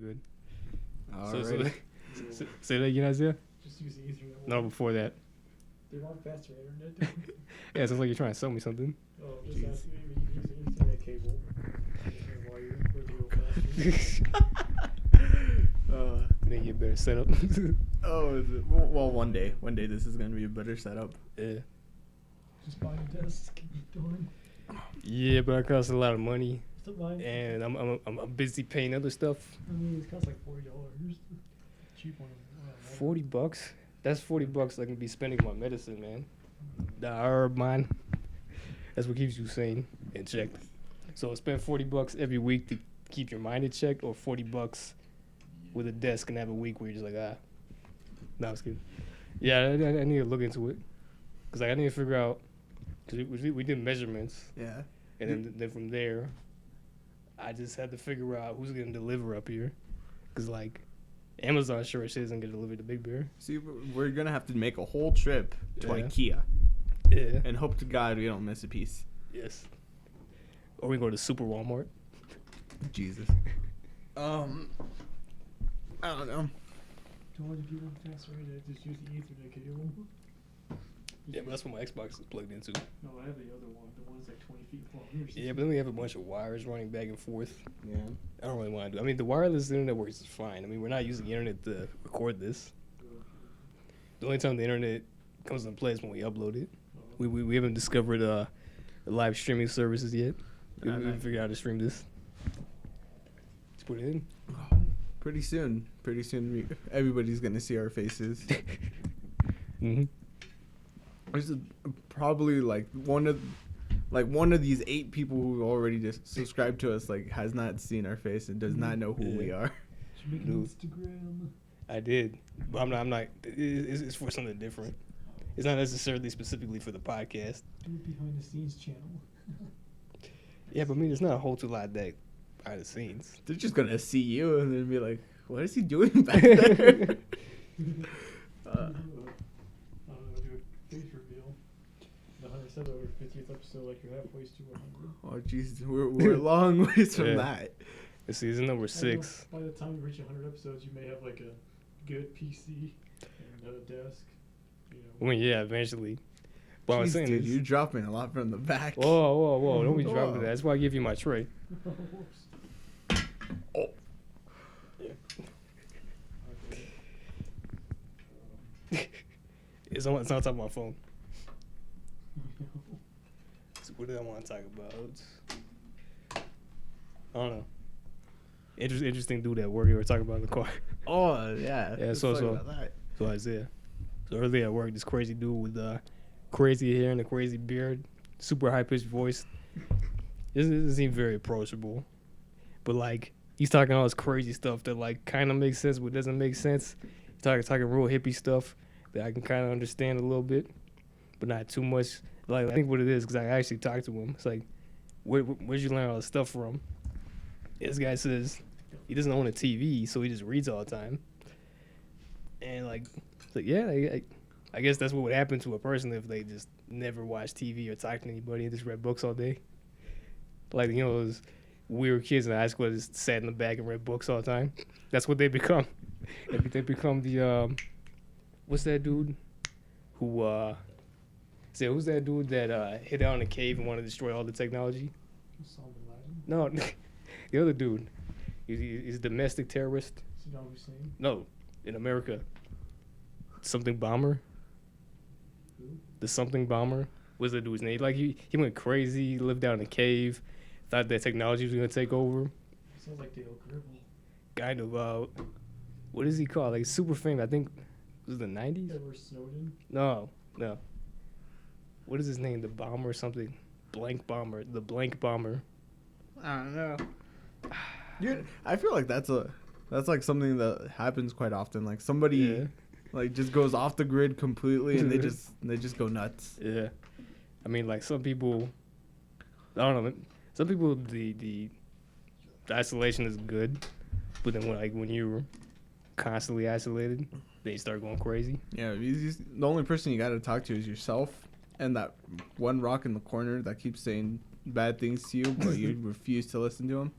good. Alright. Say that again, Isaiah? Just use the Ethernet. No, before that. They're not faster internet. Yeah, it sounds like you're trying to sell me something. Oh, just ask me if you use the Ethernet cable. Wire for the old Then you better set up. Well, one day this is gonna be a better setup. Yeah. Just buy a desk. Keep doing. Yeah, but it costs a lot of money, Still buying. and I'm busy paying other stuff. I mean, it costs like $40. Cheap one. $40. That's $40 I can be spending on my medicine, man. The herb, man. That's what keeps you sane and checked. So spend $40 every week to keep your mind in check, or $40 with a desk and have a week where you're just like, No, I was kidding. Yeah, I need to look into it, cause I need to figure out, cause we did measurements. Yeah. And then from there, I just had to figure out who's gonna deliver up here, cause like Amazon sure as shit isn't gonna deliver to Big Bear. See, we're gonna have to make a whole trip to Yeah. IKEA Yeah. and hope to God we don't miss a piece. Yes. Or we go to Super Walmart. Jesus. I don't know. To all the people faster internet, just use the Ethernet cable. Yeah, but that's what my Xbox is plugged into. No, I have the other one. The one's like 20 feet long. Yeah, but then we have a bunch of wires running back and forth. Yeah. I don't really want to do. I mean, the wireless internet works is fine. I mean, we're not using the internet to record this. The only time the internet comes into play is when we upload it. We haven't discovered live streaming services yet. We haven't figured out how to stream this. Let's put it in. Pretty soon, everybody's gonna see our faces. Mm-hmm. This is probably like one of these 8 people who already just subscribed to us has not seen our face and does not know who we are. Should make an Instagram. I did, but I'm not. It's for something different. It's not necessarily specifically for the podcast. Do it behind the scenes channel. Yeah, but I mean, it's not a whole lot of that behind the scenes. They're just gonna see you and then be like, "What is he doing back there?" Do a face reveal. The 100th or 50th episode, like you're halfway to 100. Oh jeez, we're a long ways from that. It's season number 6. By the time you reach 100 episodes, you may have like a good PC and a desk. I mean, yeah, eventually. But I was saying dude, is, you're dropping a lot from the back. whoa! Don't be dropping that. That's why I give you my tray. Oh. Yeah. It's on top of my phone. So what did I want to talk about? I don't know. Interesting dude at work you were talking about in the car. Oh yeah. Yeah, Let's so- talk so- about that. So Isaiah. So earlier at work, this crazy dude with crazy hair and a crazy beard, super high pitched voice. This doesn't seem very approachable. But like he's talking all this crazy stuff that like kind of makes sense but doesn't make sense. He's talking real hippie stuff that I can kind of understand a little bit, but not too much. Like I think what it is, because I actually talked to him. It's like, where'd you learn all this stuff from? This guy says he doesn't own a TV, so he just reads all the time. And like, it's like yeah, I guess that's what would happen to a person if they just never watched TV or talked to anybody and just read books all day. Like, you know, those weird kids in high school that just sat in the back and read books all the time. That's what they become. They become the what's that dude who who's that dude that hid out in a cave and wanted to destroy all the technology? Osama bin Laden. No, the other dude. He's a domestic terrorist. Saddam Hussein. No, in America. Something bomber. Who? The something bomber. What's that dude's name? Like he went crazy, lived out in a cave, thought that technology was gonna take over. Sounds like Dale Gribble. Kind of what is he called? Like super famous. I think it was the 90s? Edward Snowden. No. What is his name? The bomber or something? Blank bomber. The blank bomber. I don't know. Dude, I feel like that's like something that happens quite often. Like somebody like just goes off the grid completely and they just go nuts. Yeah. I mean, like some people, I don't know. Some people, the isolation is good, but then when you're constantly isolated, they start going crazy. Yeah, the only person you got to talk to is yourself and that one rock in the corner that keeps saying bad things to you, but you refuse to listen to him.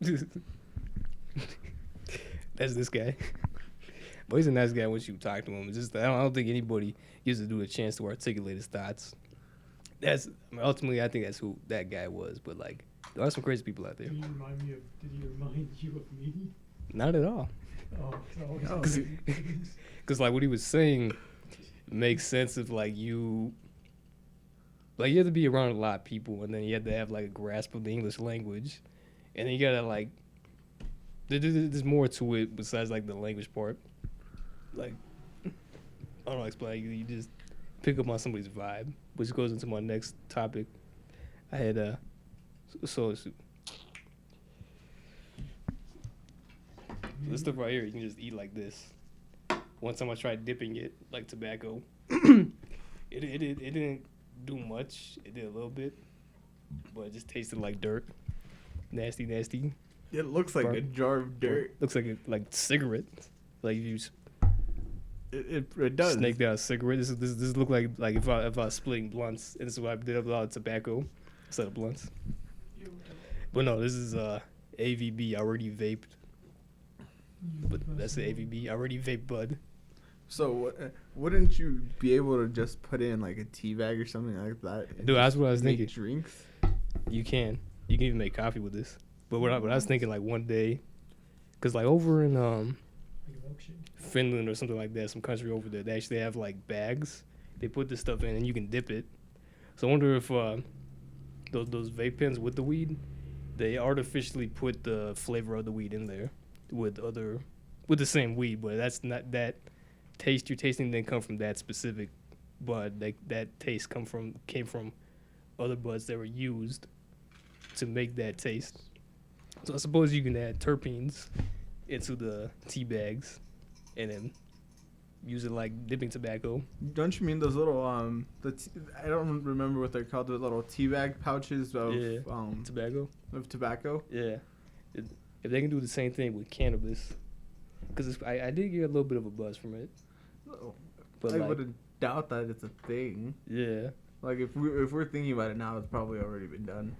That's this guy. But he's a nice guy once you talk to him. It's just I don't think anybody gives the dude a chance to articulate his thoughts. Ultimately, I think that's who that guy was. But like, there are some crazy people out there. Did he remind you of me? Not at all. Oh, Oh, Because like what he was saying makes sense if like you have to be around a lot of people, and then you have to have like a grasp of the English language, and then you gotta like there's more to it besides like the language part. Like I don't know how to explain. You just pick up on somebody's vibe, which goes into my next topic. I had soda soup. This stuff right here, you can just eat like this. One time I tried dipping it like tobacco. it didn't do much. It did a little bit, but it just tasted like dirt. Nasty. it looks like Bro. a jar of dirt. Looks like like cigarette. Like you It does. snaked out a cigarette. This look like if I was splitting blunts, and this is what I did with a lot of tobacco instead of blunts. But no, this is AVB. I already vaped. But that's the AVB. I already vaped bud. So wouldn't you be able to just put in like a tea bag or something like that? and Dude, that's just what I was make thinking. Drinks. You can even make coffee with this. But what I was thinking like one day, cause like over in Like a milkshake. Finland or something like that, some country over there, they actually have like bags. They put this stuff in and you can dip it. So I wonder if those vape pens with the weed, they artificially put the flavor of the weed in there with the same weed, but that's not that taste you're tasting didn't come from that specific bud. Like that taste came from other buds that were used to make that taste. So I suppose you can add terpenes into the tea bags and then use it like dipping tobacco. Don't you mean those little I don't remember what they're called. The little tea bag pouches of Tobacco. of tobacco. Yeah. If they can do the same thing with cannabis, because I did get a little bit of a buzz from it. But I like, wouldn't doubt that it's a thing. yeah, Like if we're thinking about it now, it's probably already been done.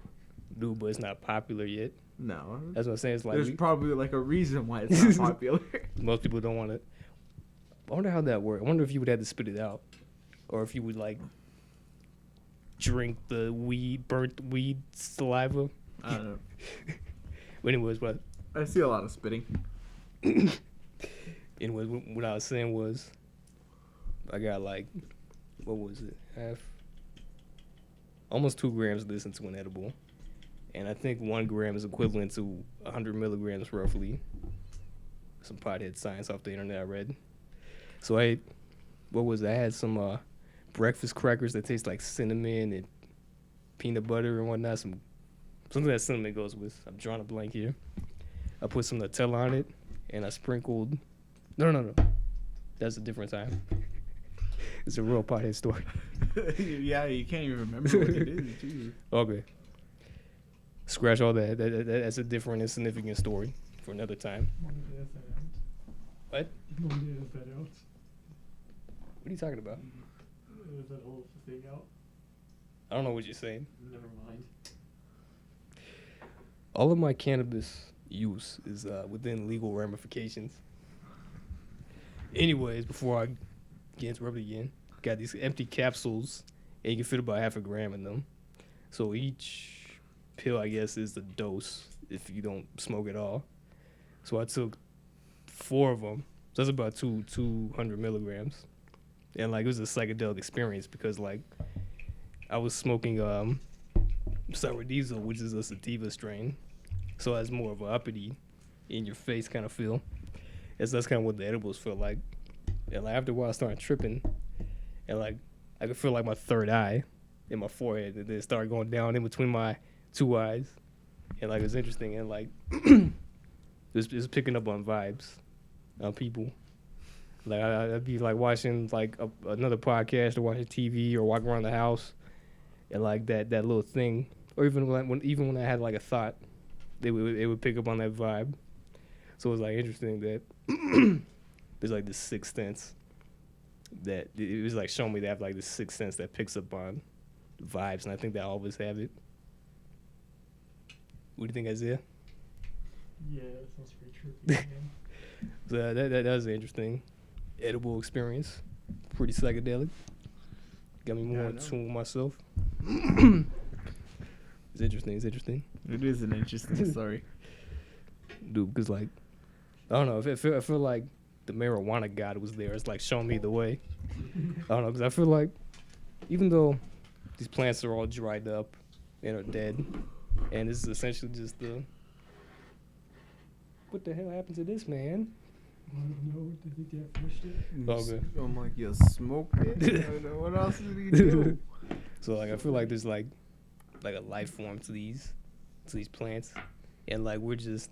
dude, but it's not popular yet. No, That's what I'm saying. It's like there's probably like a reason why it's not popular. most people don't want it. I wonder how that works. I wonder if you would have to spit it out, or if you would like drink the burnt weed saliva. I don't know. But anyways, what? I see a lot of spitting. Anyways, what I was saying was, I got like, what was it? Almost 2 grams of this into an edible. And I think 1 gram is equivalent to 100 milligrams roughly. Some pothead science off the internet I read. So I had some breakfast crackers that taste like cinnamon and peanut butter and whatnot. Something that cinnamon goes with. I'm drawing a blank here. I put some Nutella on it, and I sprinkled. No. That's a different time. It's a real pothead story. Yeah, you can't even remember what it is. Jeez. Okay. Scratch all that. That's a different and significant story for another time. What? One day is that out. What are you talking about? Is that whole thing out? I don't know what you're saying. Never mind. All of my cannabis use is within legal ramifications. Anyways, before I get interrupted again, got these empty capsules, and you can fit about 0.5 gram in them. So each pill, I guess, is the dose if you don't smoke at all. So I took 4 of them. So that's about 200 milligrams. And like it was a psychedelic experience because like I was smoking sour diesel, which is a sativa strain. So it has more of a uppity in your face kind of feel. And so that's kind of what the edibles feel like. And like after a while I started tripping and like I could feel like my third eye in my forehead, and then it started going down in between my 2 eyes. And like it was interesting, and like it was picking up on vibes on people. Like I'd be like watching like another podcast or watching TV or walking around the house, and like that little thing, or even when I had like a thought, it would pick up on that vibe. So it was like interesting that there's like this sixth sense that it was like showing me they have like this sixth sense that picks up on vibes, and I think that all of us have it. What do you think, Isaiah? Yeah, that sounds pretty trippy, man. So that was an interesting edible experience. Pretty psychedelic. Got me more in tune with myself. It's interesting. It's interesting. It is an interesting story. Dude, because, like, I don't know. I feel like the marijuana god was there. It's like showing me the way. I don't know, because I feel like even though these plants are all dried up and are dead, and this is essentially just the... What the hell happened to this, man? I don't know. Did he get finished it? Oh, good. I'm like, you smoked it? I don't know. What else did he do? So, like, I feel like there's, like a life form to these plants. And, like, we're just...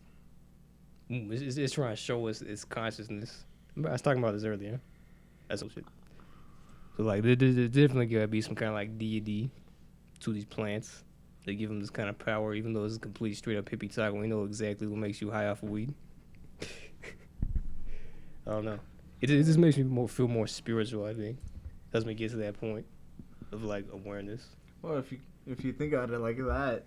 It's trying to show us its consciousness. I was talking about this earlier. That's some shit. So, like, there definitely gotta be some kind of, like, deity to these plants. They give them this kind of power, even though it's a complete straight-up hippie talk. We know exactly what makes you high off of weed. I don't know. It just makes me feel more spiritual, I think. Helps me get to that point of, like, awareness. Well, if you think about it like that,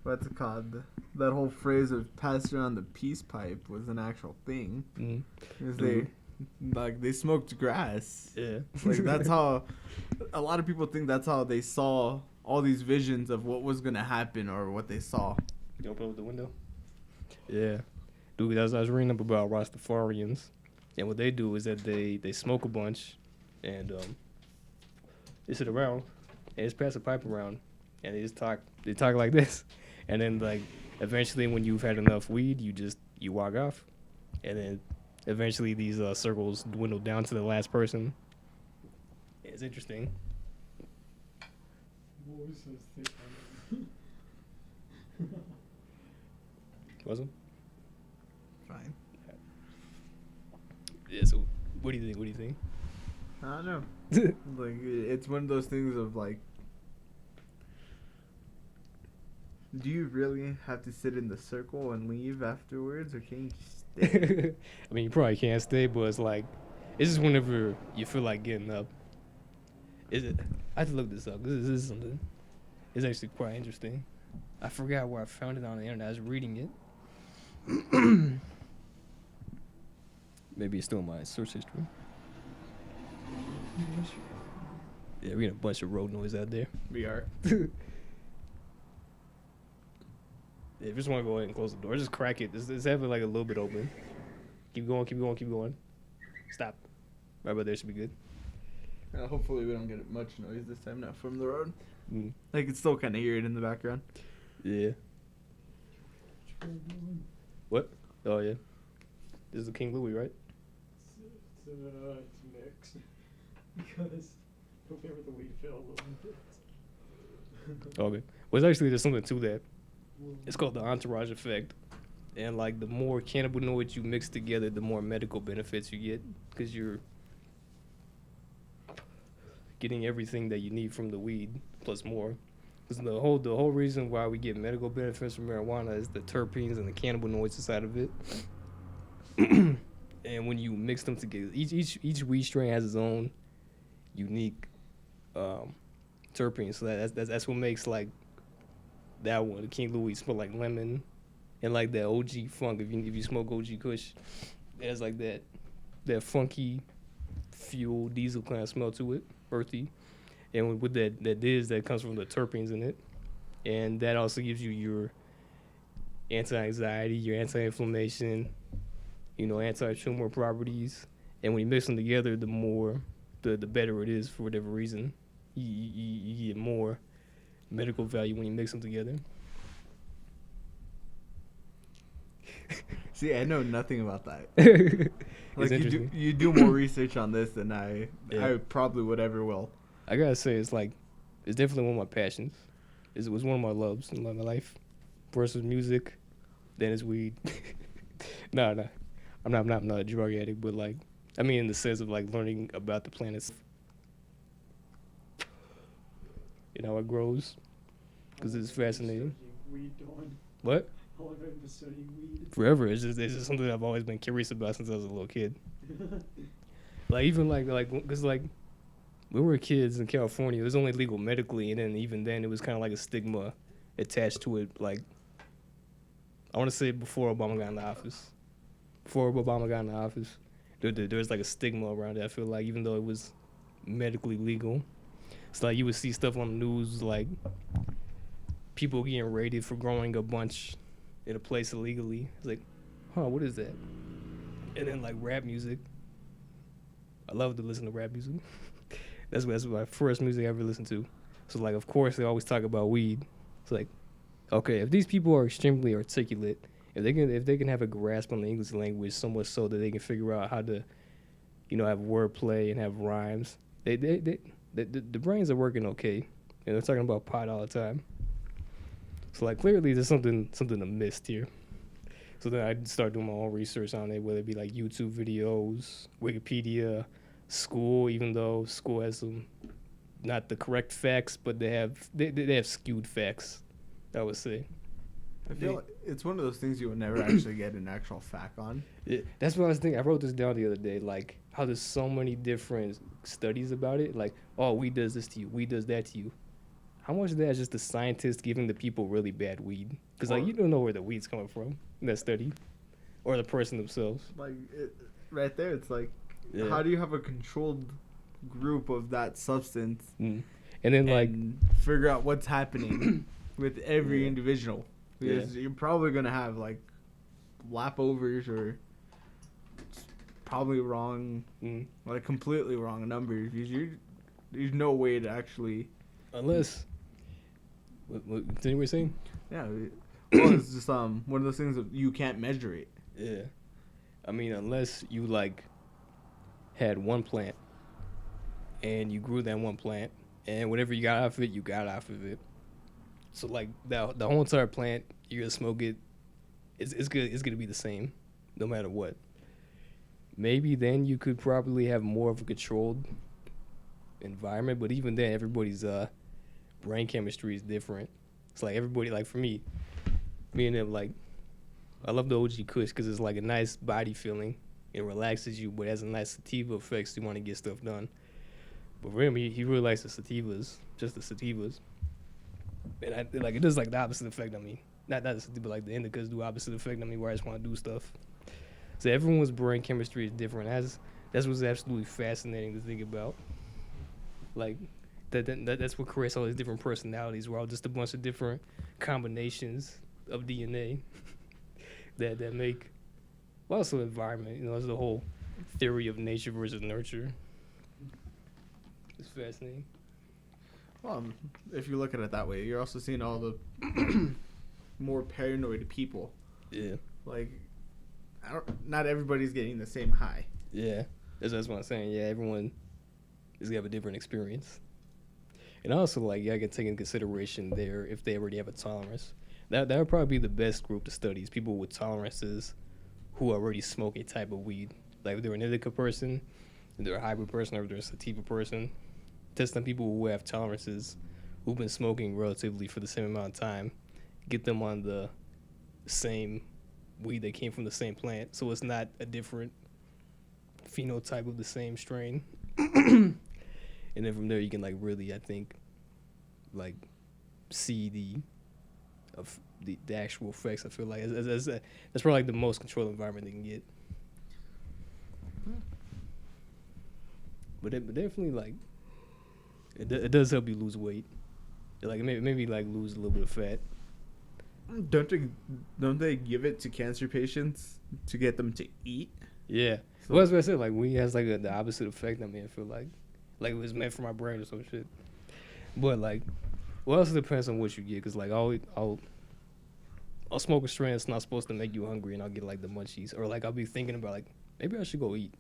what's it called? That whole phrase of pass around the peace pipe was an actual thing. Mm-hmm. Because they smoked grass. Yeah. Like, that's how a lot of people think that's how they saw all these visions of what was gonna happen or what they saw. You open up the window? Yeah. Dude, I was reading up about Rastafarians. And what they do is that they smoke a bunch and they sit around and just pass a pipe around and they talk like this. And then, like, eventually when you've had enough weed, you walk off. And then eventually these circles dwindle down to the last person. It's interesting. What was his take on it? Wasn't? Fine. Yeah, so what do you think? I don't know. Like, it's one of those things of, like, do you really have to sit in the circle and leave afterwards, or can you stay? I mean, you probably can't stay, but it's like, it's just whenever you feel like getting up. I have to look this up. This is something. It's actually quite interesting. I forgot where I found it on the internet. I was reading it. Maybe it's still in my search history. Yeah, we got a bunch of road noise out there. We are. Yeah, if you just want to go ahead and close the door, just crack it. Just have it like a little bit open. Keep going. Stop. Right about there should be good. Hopefully we don't get much noise this time, not from the road. Mm. I can still kind of hear it in the background. Yeah. What? Oh, yeah. This is the King Louis, right? It's mixed. Because whenever the weed fell a little bit. Okay. Well, actually, there's something to that. It's called the entourage effect. And, like, the more cannabinoids you mix together, the more medical benefits you get. Because you're getting everything that you need from the weed, plus more. Because the whole reason why we get medical benefits from marijuana is the terpenes and the cannabinoids inside of it. And when you mix them together, each weed strain has its own unique terpenes. So that's what makes, like, that one, the King Louis, smell like lemon, and like that OG funk. If you smoke OG Kush, it has like that funky fuel diesel kind of smell to it, earthy. And with that comes from the terpenes in it, and that also gives you your anti-anxiety, your anti-inflammation, anti-tumor properties. And when you mix them together, the better it is for whatever reason. You get more medical value when you mix them together. See, I know nothing about that. Like, you do more research on this than I probably would ever will. I gotta say, it's definitely one of my passions. It was one of my loves in my life. First was music, then it's weed. No, I'm not a drug addict, but like, I mean, in the sense of like learning about the planet and how it grows, because it's fascinating. Weed, Dawn. What? How long have I been studying weed? Forever. It's just something that I've always been curious about since I was a little kid. Like, even like, because like, when we were kids in California, it was only legal medically, and then even then, it was kind of like a stigma attached to it. Like, I want to say before Obama got in the office, before Obama got in the office. There's like a stigma around it. I feel like even though it was medically legal, it's like you would see stuff on the news like people getting raided for growing a bunch in a place illegally. It's like, what is that? And then like rap music. I love to listen to rap music. That's my first music I ever listened to. So like, of course, they always talk about weed. It's like, okay, if these people are extremely articulate, if they can have a grasp on the English language so much so that they can figure out how to, have wordplay and have rhymes, the brains are working okay. And they're talking about pot all the time. So like, clearly there's something amiss here. So then I start doing my own research on it, whether it be like YouTube videos, Wikipedia, school, even though school has some not the correct facts, but they have skewed facts, I would say. I feel like it's one of those things you would never actually get an actual fact on. Yeah, that's what I was thinking. I wrote this down the other day, like how there's so many different studies about it. Like, weed does this to you, weed does that to you. How much of that is just the scientists giving the people really bad weed? Because like you don't know where the weed's coming from in that study, or the person themselves. Like right there, it's like, Yeah. how do you have a controlled group of that substance, And then like figure out what's happening with every Yeah. individual? Because you're probably gonna have like lapovers or probably wrong, like completely wrong numbers. There's no way to actually. Unless, what you were saying? Yeah. Well, it's just one of those things that you can't measure it. Yeah, I mean, unless you like had one plant and you grew that one plant, and whatever you got off of it, you got off of it. So like the whole entire plant, you're gonna smoke it. It's gonna be the same, no matter what. Maybe then you could probably have more of a controlled environment, but even then, everybody's brain chemistry is different. It's like everybody, like for me and them, like I love the OG Kush because it's like a nice body feeling. It relaxes you, but it has a nice sativa effects. You want to get stuff done. But for him, he really likes the sativas, just the sativas. And it does like the opposite effect on me. Not the sativa, but like the indicas do opposite effect on me where I just want to do stuff. So everyone's brain chemistry is different. That's what's absolutely fascinating to think about. Like that's what creates all these different personalities. We're all just a bunch of different combinations of DNA that make. Well, also environment. It's the whole theory of nature versus nurture. It's fascinating. Well, if you look at it that way, you're also seeing all the more paranoid people. Yeah. Like, not everybody's getting the same high. Yeah. That's what I'm saying. Yeah, everyone is gonna have a different experience. And also, like, I can take into consideration if they already have a tolerance. That would probably be the best group to study is people with tolerances who already smoke a type of weed. Like if they're an indica person, if they're a hybrid person, or if they're a sativa person. Test on people who have tolerances, who've been smoking relatively for the same amount of time. Get them on the same weed that came from the same plant, so it's not a different phenotype of the same strain. And then from there, you can like really, I think, like see the actual effects. I feel like that's probably like the most controlled environment they can get. But definitely like it does help you lose weight. Like maybe like lose a little bit of fat. Don't they give it to cancer patients to get them to eat? Yeah. So, Well, that's what I said. Like weed has like the opposite effect on me. I feel like it was meant for my brain or some shit. But like, well, also depends on what you get. Cause like I'll smoke a strain that's not supposed to make you hungry, and I'll get like the munchies, or like I'll be thinking about like maybe I should go eat.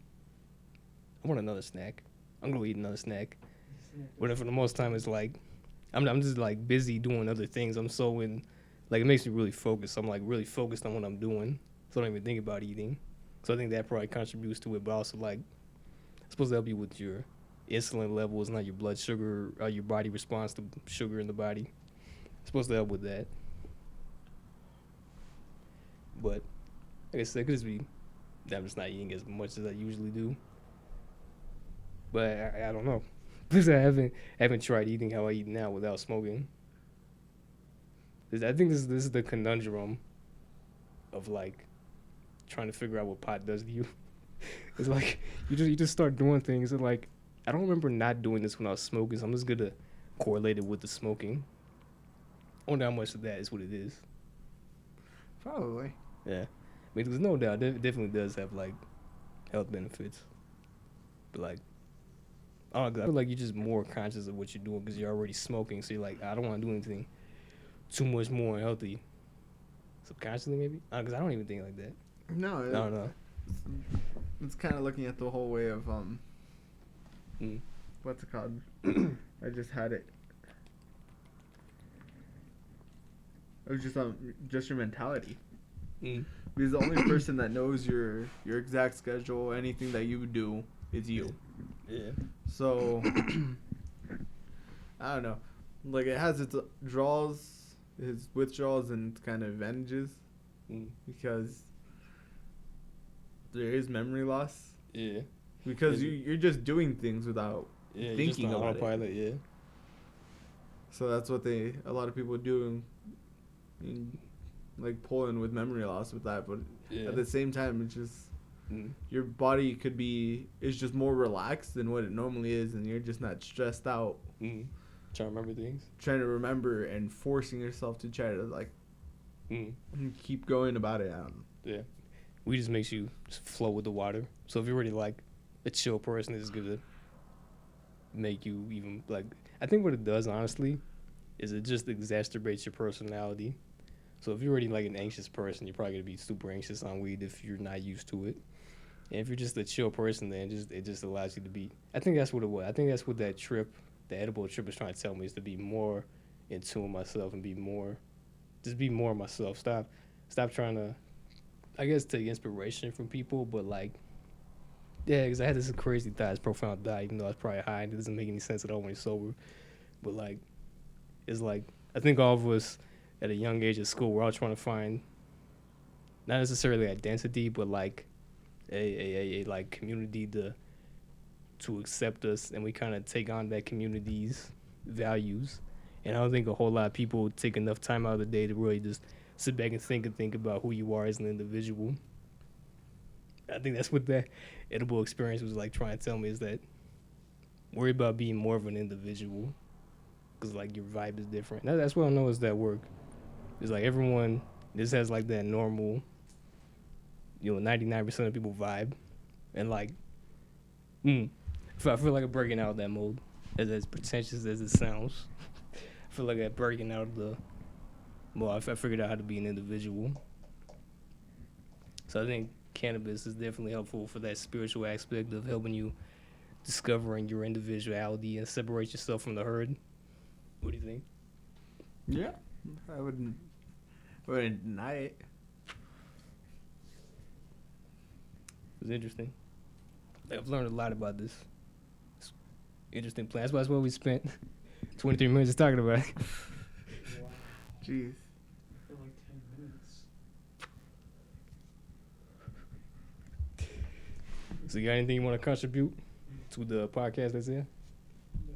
I want another snack. I'm gonna eat another snack. But for the most time, it's like I'm just like busy doing other things. I'm so in, like it makes me really focus. I'm like really focused on what I'm doing, so I don't even think about eating. So I think that probably contributes to it. But also like it's supposed to help you with your insulin levels, not your blood sugar, or your body response to sugar in the body. It's supposed to help with that. But like I said, it could just be that I'm just not eating as much as I usually do. But I don't know. Because I haven't tried eating how I eat now without smoking. I think this is the conundrum of like trying to figure out what pot does to you. It's like you just start doing things and like I don't remember not doing this when I was smoking, so I'm just gonna correlate it with the smoking. I wonder how much of that is what it is. Probably. Yeah, I mean, there's no doubt it definitely does have like health benefits, but like I don't know, I feel like you're just more conscious of what you're doing because you're already smoking, so you're like I don't want to do anything too much more unhealthy. Subconsciously, maybe? Because I don't even think like that. No. I don't know. It's kind of looking at the whole way of what's it called? I just had it. It was just your mentality. Because the only person that knows your exact schedule, anything that you do, is you. Yeah. So I don't know. Like it has its draws, its withdrawals, and kind of advantages. Because there is memory loss. Yeah. Because you're just doing things without thinking about autopilot, it. Yeah. So that's what a lot of people do, like pulling with memory loss with that. But at the same time, it's just your body is just more relaxed than what it normally is, and you're just not stressed out. Trying to remember things. Trying to remember and forcing yourself to try to like keep going about it. Yeah. We just makes you just flow with the water. So if you're already like a chill person, it's gonna make you even like. I think what it does honestly is it just exacerbates your personality. So if you're already like an anxious person, you're probably gonna be super anxious on weed if you're not used to it. And if you're just a chill person, then it just allows you to be. I think that's what it was. I think that's what that trip, the edible trip, was trying to tell me, is to be more in tune with myself and be more myself. Stop trying to, I guess, take inspiration from people, but like, yeah, because I had this crazy thought, this profound thought, even though I was probably high and it doesn't make any sense at all when you're sober. But like, it's like, I think all of us at a young age at school, we're all trying to find, not necessarily identity, but like a like community to accept us, and we kind of take on that community's values. And I don't think a whole lot of people take enough time out of the day to really just sit back and think about who you are as an individual. I think that's what that edible experience was like trying to tell me, is that worry about being more of an individual, because like your vibe is different. That's what I know is that work. It's like everyone just has like that normal, 99% of people vibe, and like, I feel like I'm breaking out of that mode, as pretentious as it sounds. I feel like I'm breaking out of the. Well, I figured out how to be an individual. So I think cannabis is definitely helpful for that spiritual aspect of helping you discovering your individuality and separate yourself from the herd. What do you think? Yeah, I wouldn't deny it. It was interesting. Like, I've learned a lot about this. It's interesting plan. That's why we spent 23 minutes talking about it. Wow. Jeez. For like 10 minutes. So you got anything you want to contribute to the podcast that's here? No.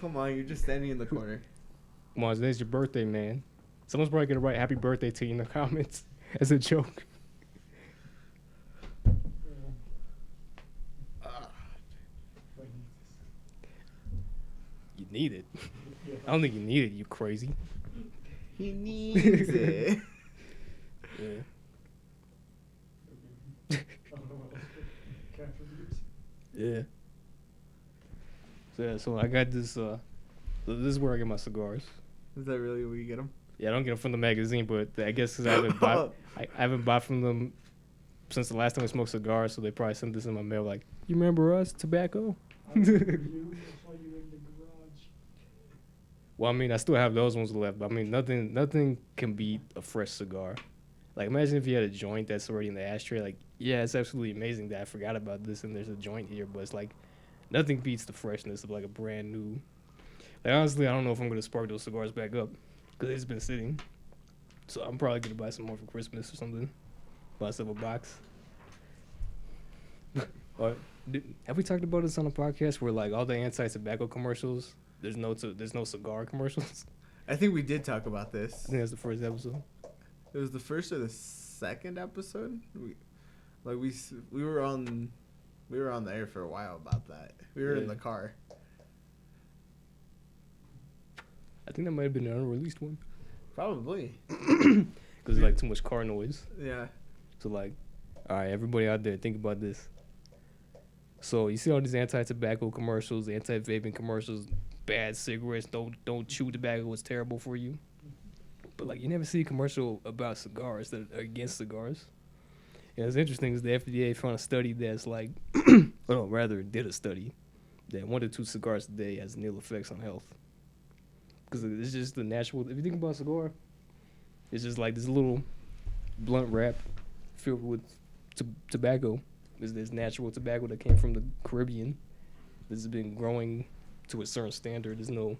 Come on, you're just standing in the corner. Come on, today's your birthday, man. Someone's probably going to write happy birthday to you in the comments as a joke. You need it. I don't think you need it, you crazy. He needs it. Yeah. I don't know what else to contribute. Yeah. So I got this. This is where I get my cigars. Is that really where you get them? Yeah, I don't get them from the magazine, but I guess 'cause I haven't bought from them since the last time I smoked cigars, so they probably sent this in my mail like, you remember us, tobacco? I remember you. That's why you were in the garage. Well, I mean, I still have those ones left, but I mean, nothing can beat a fresh cigar. Like, imagine if you had a joint that's already in the ashtray. Like, yeah, it's absolutely amazing that I forgot about this and there's a joint here, but it's like, nothing beats the freshness of like a brand new. Like, honestly, I don't know if I'm going to spark those cigars back up because it's been sitting. So I'm probably going to buy some more for Christmas or something. Buy myself a box. Have we talked about this on the podcast where like all the anti-tobacco commercials, there's no cigar commercials? I think we did talk about this. I think that's the first episode. It was the first or the second episode. We were on the air for a while about that. We were in the car. I think that might have been an unreleased one. Probably. Because like too much car noise. Yeah. So like, all right, everybody out there, think about this. So you see all these anti-tobacco commercials, anti-vaping commercials, bad cigarettes, don't chew tobacco, it's terrible for you. But like you never see a commercial about cigars that are against cigars. And it's interesting is the FDA found a study that's like, did a study that 1 to 2 cigars a day has nil effects on health. Because it's just the natural. If you think about a cigar, it's just like this little blunt wrap filled with tobacco. It's this natural tobacco that came from the Caribbean. This has been growing to a certain standard. There's no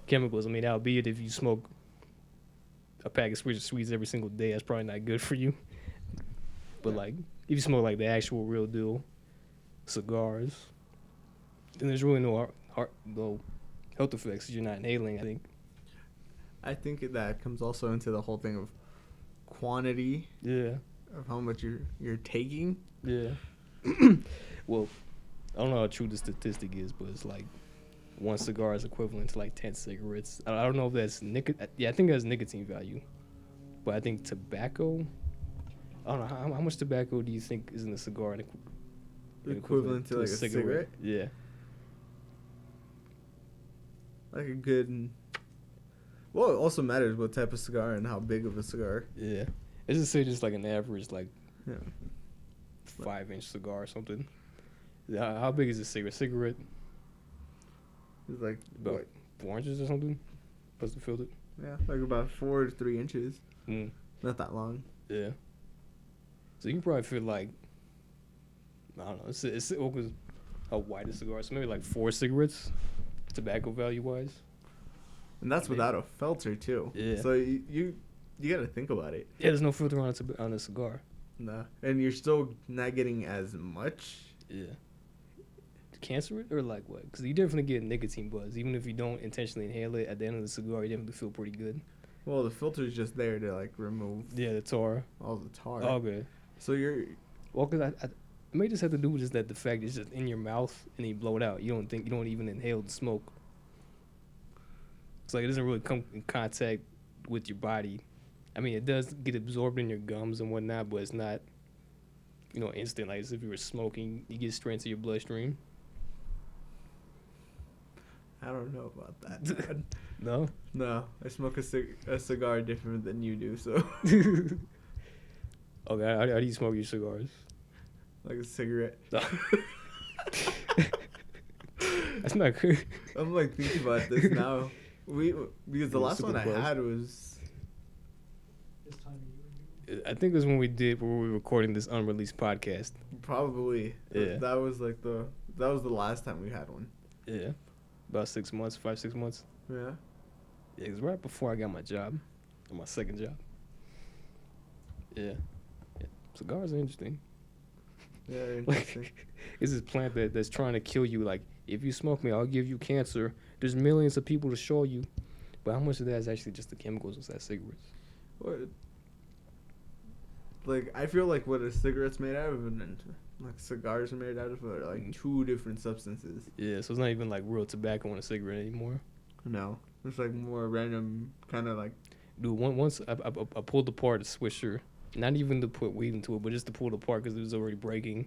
chemicals. I mean, albeit if you smoke a pack of sweets every single day, that's probably not good for you. But like, if you smoke like the actual real deal cigars, then there's really no health effects. You're not inhaling. I think that comes also into the whole thing of quantity. Yeah. Of how much you're taking. Yeah. Well, I don't know how true the statistic is, but it's like 1 cigar is equivalent to like 10 cigarettes. I don't know if that's I think that's nicotine value, but I think tobacco. I don't know how much tobacco do you think is in a cigar? Equivalent to like a cigarette? Yeah. Like a good. Well, it also matters what type of cigar and how big of a cigar. Yeah. Let's just say just like an average, like, yeah, 5-inch cigar or something. How big is a cigarette? It's like about 4 inches or something. Supposed to fill it. Yeah, like about 4 to 3 inches. Not that long. Yeah. So you can probably fit like, I don't know. It's how wide a cigar? So maybe like 4 cigarettes, tobacco value wise. And that's without a filter too. Yeah. So you got to think about it. Yeah, there's no filter on a cigar. No, and you're still not getting as much. Yeah. Cancer or like what? Because you definitely get nicotine buzz, even if you don't intentionally inhale it. At the end of the cigar, you definitely feel pretty good. Well, the filter's just there to like remove. Yeah, the tar. All the tar. Oh, okay. So you're. Well, because it may just have to do with just that the fact it's just in your mouth and you blow it out. You don't even inhale the smoke. It's like it doesn't really come in contact with your body. I mean, it does get absorbed in your gums and whatnot, but it's not, instant. Like as if you were smoking, you get straight into your bloodstream. I don't know about that. No? No, I smoke a cigar different than you do, so. Okay, how do you smoke your cigars? Like a cigarette. That's not good. I'm like thinking about this now. Because the last one I had was. This time of year. I think it was when we were recording this unreleased podcast. Probably. Yeah. That was the last time we had one. Yeah. About 6 months, 5-6 months. Yeah. Yeah, it was right before I got my job, or my second job. Yeah. Cigars are interesting. Yeah, they're interesting. Like, it's this plant that's trying to kill you. Like, if you smoke me, I'll give you cancer. There's millions of people to show you. But how much of that is actually just the chemicals inside cigarettes? What? Like, I feel like what a cigarette's made out of and like cigars are made out of are like 2 different substances. Yeah, so it's not even like real tobacco in a cigarette anymore. No. It's like more random kind of like. Dude, once I pulled apart a Swisher, not even to put weed into it, but just to pull it apart because it was already breaking.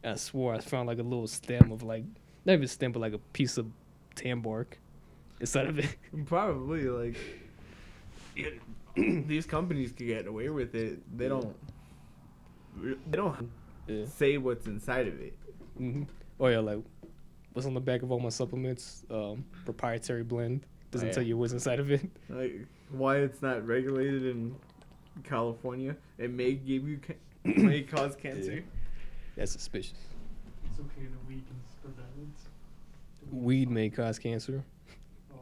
And I swore I found like a little stem of like, not even a stem, but like a piece of tan bark inside of it. Probably like. These companies can get away with it. They don't say what's inside of it. Mm-hmm. Oh yeah, like what's on the back of all my supplements? Proprietary blend. Doesn't tell you what's inside of it. Like why it's not regulated in California. It may give you may cause cancer. Yeah. That's suspicious. It's okay to weed can prevent it. Weed may cause cancer,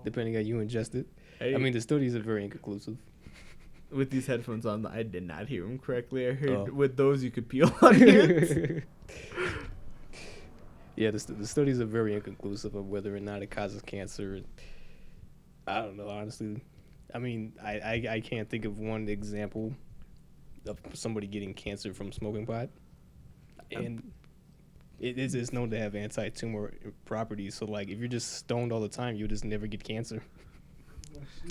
depending on how you ingest it. I mean, the studies are very inconclusive. With these headphones on, I did not hear him correctly. I heard with those you could peel onions. Yeah, the studies are very inconclusive of whether or not it causes cancer. I don't know, honestly. I mean, I can't think of one example of somebody getting cancer from smoking pot, and it's known to have anti-tumor properties. So like, if you're just stoned all the time, you'll just never get cancer.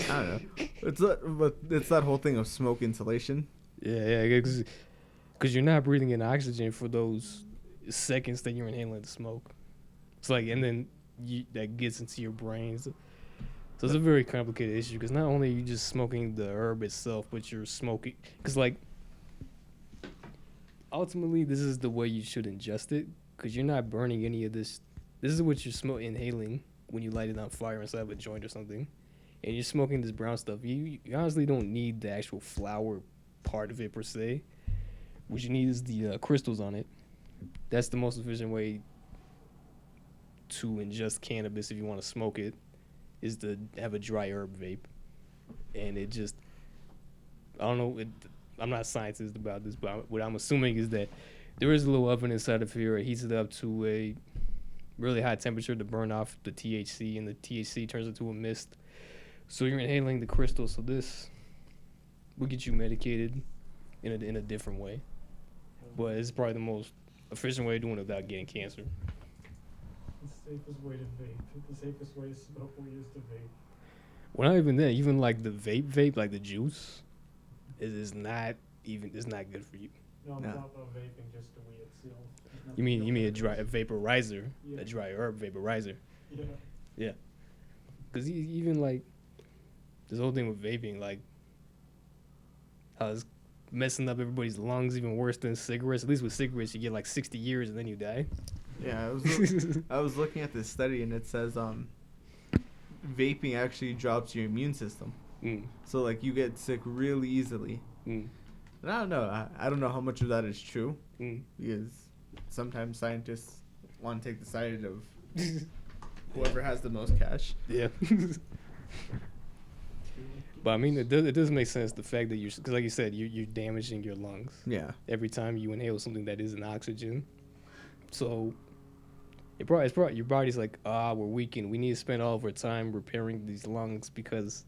I don't know. It's that whole thing of smoke insulation. Yeah, because you're not breathing in oxygen for those seconds that you're inhaling the smoke. It's like, and then that gets into your brains. So it's a very complicated issue because not only are you just smoking the herb itself, but you're smoking, because like, ultimately this is the way you should ingest it, because you're not burning any of this. This is what you're inhaling when you light it on fire inside of a joint or something, and you're smoking this brown stuff. You honestly don't need the actual flower part of it per se. What you need is the crystals on it. That's the most efficient way to ingest cannabis if you want to smoke it, is to have a dry herb vape. And it just, I don't know, I'm not a scientist about this, but what I'm assuming is that there is a little oven inside of here. It heats it up to a really high temperature to burn off the THC, and the THC turns into a mist. So you're inhaling the crystal. So this will get you medicated in a different way. But it's probably the most efficient way of doing it without getting cancer. The safest way to vape. The safest way to smoke weed is to vape. Well, not even that. Even like the vape, like the juice, is not even. It's not good for you. No, I'm No. talking about vaping, just the weed itself. There's nothing You mean else. a vaporizer, Yeah. a dry herb vaporizer? Yeah. Because even like this whole thing with vaping, like how it's messing up everybody's lungs even worse than cigarettes. At least with cigarettes, you get like 60 years and then you die. Yeah, I was looking at this study and it says vaping actually drops your immune system. Mm. So like you get sick really easily. Mm. And I don't know. I don't know how much of that is true Mm. because sometimes scientists want to take the side of whoever has the most cash. Yeah. But I mean, it does make sense, the fact that because like you said, you're damaging your lungs Yeah. every time you inhale something that isn't oxygen. So it's probably your body's like, we're weakened. We need to spend all of our time repairing these lungs because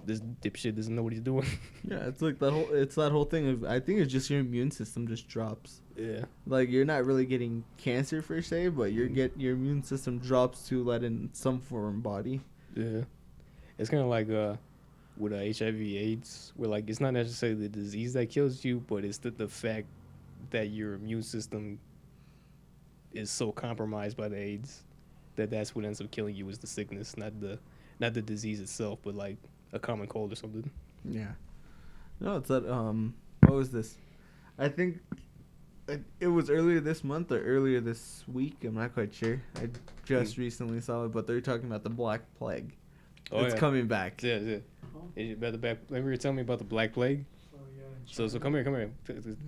this dipshit doesn't know what he's doing. Yeah, it's like that whole thing of, I think it's just your immune system just drops. Yeah. Like you're not really getting cancer per se, but your immune system drops to let in some foreign body. Yeah. It's kind of like with HIV/AIDS, where like it's not necessarily the disease that kills you, but it's the fact that your immune system is so compromised by the AIDS that's what ends up killing you, is the sickness, not the disease itself, but like a common cold or something. Yeah. No, it's that what was this? I think it was earlier this month or earlier this week. I'm not quite sure. I just recently saw it, but they're talking about the Black Plague. Oh, It's yeah. coming back. Yeah, yeah. About the back. Remember you were telling me about the Black Plague? Oh, yeah. and So China. come here.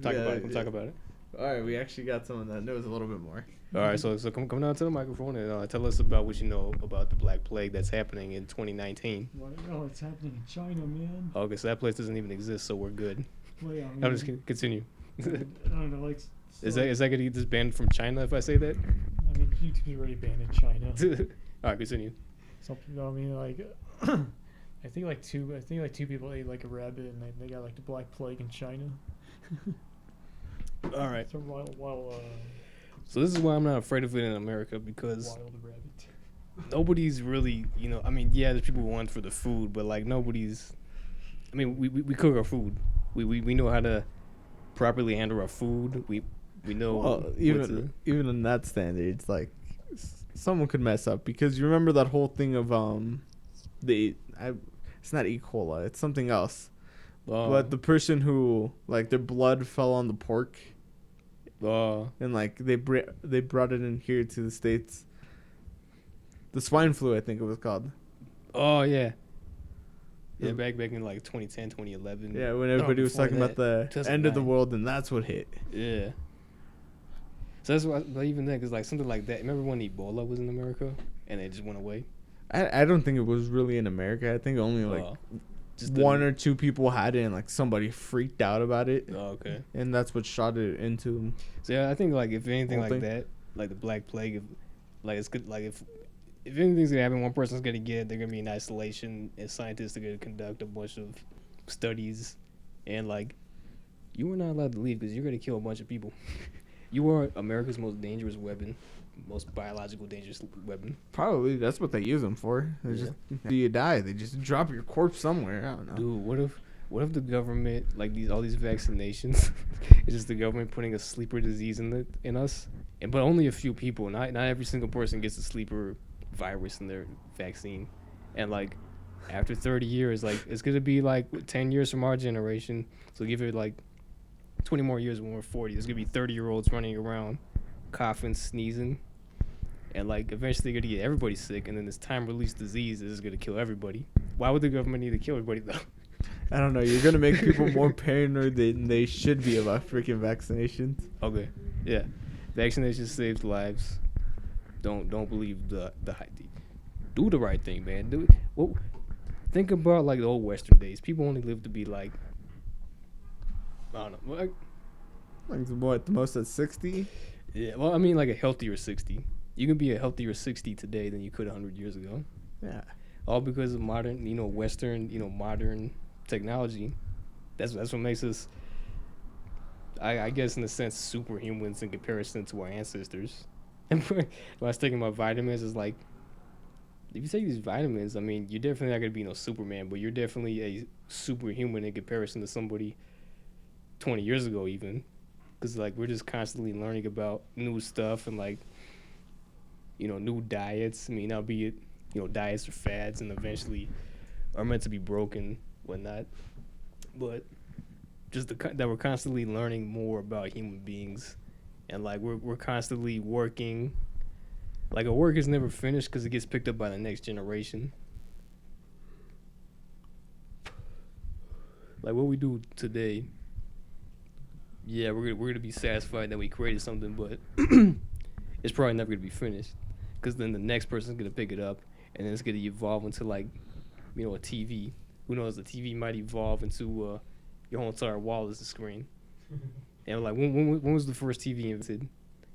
Talk Yeah, about it. Come yeah. talk about it. All right, we actually got someone that knows a little bit more. All right, so come down to the microphone and tell us about what you know about the Black Plague that's happening in 2019. Well, no, it's happening in China, man. Okay, so that place doesn't even exist, so we're good. Well, yeah, I mean, I'm just kidding. Continue. I don't know, like. Is that gonna get this banned from China if I say that? I mean, YouTube's already banned in China. All right, continue. Something. I mean, like. I think like two people ate like a rabbit and they got like the Black Plague in China. All right. So wild So this is why I'm not afraid of it in America, because rabbit. nobody's really, I mean, yeah, there's people who want for the food, but like nobody's. I mean, we cook our food. We know how to properly handle our food. We know. Well, what even in that standard, it's like someone could mess up, because you remember that whole thing of it's not E. coli, it's something else. But the person who, like, their blood fell on the pork, and like they brought it in here to the States. The swine flu, I think it was called. Oh yeah. Yeah, back in like 2010, 2011. Yeah, when everybody was before talking about the end of the 2009. world, and that's what hit. Yeah. So that's why, but even then, because like something like that. Remember when Ebola was in America and it just went away? I don't think it was really in America. I think only like just one or two people had it, and like somebody freaked out about it, Oh, okay. and that's what shot it into. So yeah, I think like if anything Whole like thing. that, like the Black Plague, it's good. Like if anything's gonna happen, one person's gonna get it. They're gonna be in isolation, and scientists are gonna conduct a bunch of studies, and like You were not allowed to leave because you're gonna kill a bunch of people. You are America's most dangerous weapon, most biological dangerous weapon. Probably that's what they use them for. They just do you die? They just drop your corpse somewhere. I don't know. Dude, what if the government, like all these vaccinations, it's just the government putting a sleeper disease in us, but only a few people. Not every single person gets a sleeper virus in their vaccine, and like after 30 years, like it's gonna be like 10 years from our generation. So give it like 20 more years when we're 40. There's gonna be 30-year-olds running around, coughing, sneezing, and like eventually they're gonna get everybody sick, and then this time-release disease is gonna kill everybody. Why would the government need to kill everybody though? I don't know. You're gonna make people more paranoid than they should be about freaking vaccinations. Okay, yeah, vaccinations saves lives. Don't believe the hype. Do the right thing, man. Do it. Well, think about like the old Western days. People only lived to be like, I don't know, Like what? The most at 60? yeah. Well, I mean like a healthier 60. You can be a healthier 60 today than you could 100 years ago. Yeah. All because of modern, Western, modern technology. That's what makes us, I guess, in a sense, superhumans in comparison to our ancestors. And when I was taking my vitamins, it's like, if you take these vitamins, I mean, you're definitely not gonna be no Superman, but you're definitely a superhuman in comparison to somebody 20 years ago, even, because like we're just constantly learning about new stuff and like, new diets. I mean, albeit, diets are fads and eventually are meant to be broken, whatnot. But just that we're constantly learning more about human beings, and like we're constantly working. Like a work is never finished because it gets picked up by the next generation. Like what we do today, yeah, we're gonna be satisfied that we created something, but it's probably never gonna be finished, because then the next person's gonna pick it up, and then it's gonna evolve into like, a TV. Who knows? The TV might evolve into your whole entire wall is a screen. And like, when was the first TV invented,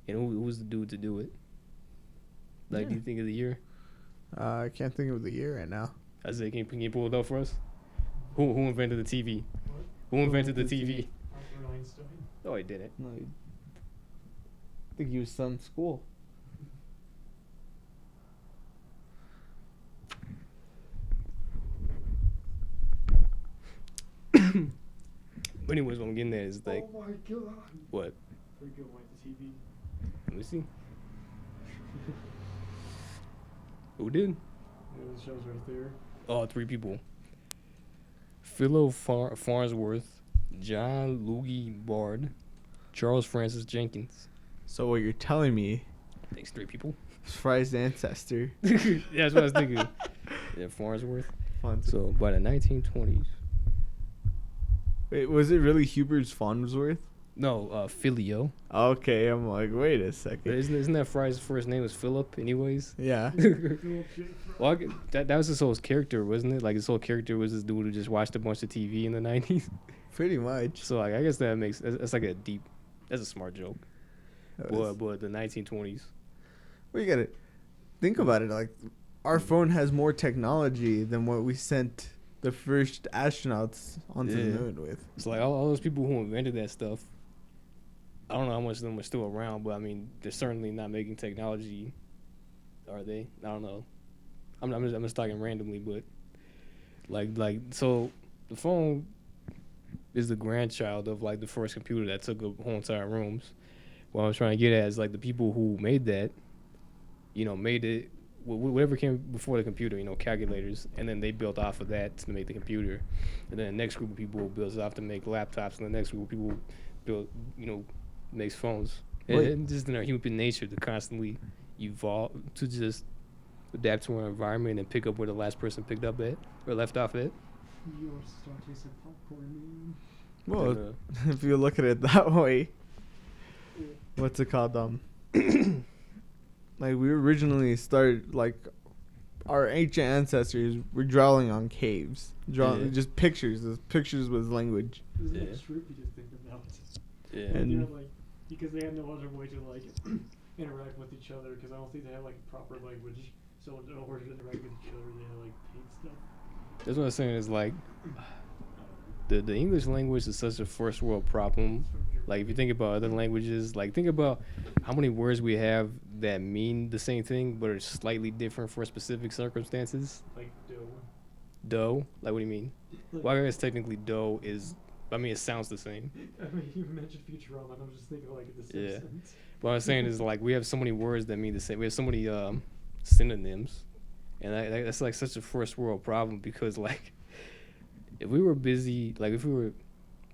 and who was the dude to do it? Like, do you think of the year? I can't think of the year right now. I said, can you pull it up for us? Who invented the TV? What? Who invented the TV? Albert Einstein. Oh, he didn't. No, I think he was still in school. But anyways, what I'm getting at is like, Oh my god. what? Pretty good like the TV. Let me see. Who did? Yeah, the show's right there. Oh, 3 people. Philo Farnsworth, John Logie Bard, Charles Francis Jenkins. So what you're telling me Thanks, 3 people. is Fry's ancestor. Yeah, that's what I was thinking. Yeah, Farnsworth. So by the 1920s. Wait, was it really Hubert's Farnsworth? No, Filio. Okay, I'm like, wait a second. Isn't that Fry's first name was Philip, anyways? Yeah. Well, that was his whole character, wasn't it? Like his whole character was this dude who just watched a bunch of TV in the 90s. Pretty much. So like, I guess that's like that's a smart joke. But the 1920s. Well, you gotta think about it. Like, our phone has more technology than what we sent the first astronauts onto the moon with. It's like all those people who invented that stuff. I don't know how much of them are still around, but I mean, they're certainly not making technology, are they? I don't know. I'm just talking randomly, but like so the phone is the grandchild of like the first computer that took up whole entire rooms. What I'm trying to get at is like the people who made that, made it whatever came before the computer, calculators, and then they built off of that to make the computer, and then the next group of people builds off to make laptops, and the next group of people build, makes phones. And just in our human nature to constantly evolve, to just adapt to our environment and pick up where the last person picked up at or left off at. You're starting some popcorn. Well, And, if you look at it that way, what's it called? Like, we originally started, like, our ancient ancestors were drawing on caves. Just pictures. Pictures was language. Isn't Yeah. that trippy to think about? yeah. And- Like, because they had no other way to, like, interact with each other, because I don't think they have, like, proper language. So in order to interact with each other, they had, like, paint stuff. That's what I'm saying is like, the English language is such a first world problem. Like if you think about other languages, like think about how many words we have that mean the same thing but are slightly different for specific circumstances. Like dough. Dough, like what do you mean? Well, I guess technically dough is. I mean, it sounds the same. I mean, you mentioned Futurama, and I was just thinking like the Simpsons. What I'm saying is like we have so many words that mean the same. We have so many synonyms, and that's like such a first world problem because like if we were busy, like if we were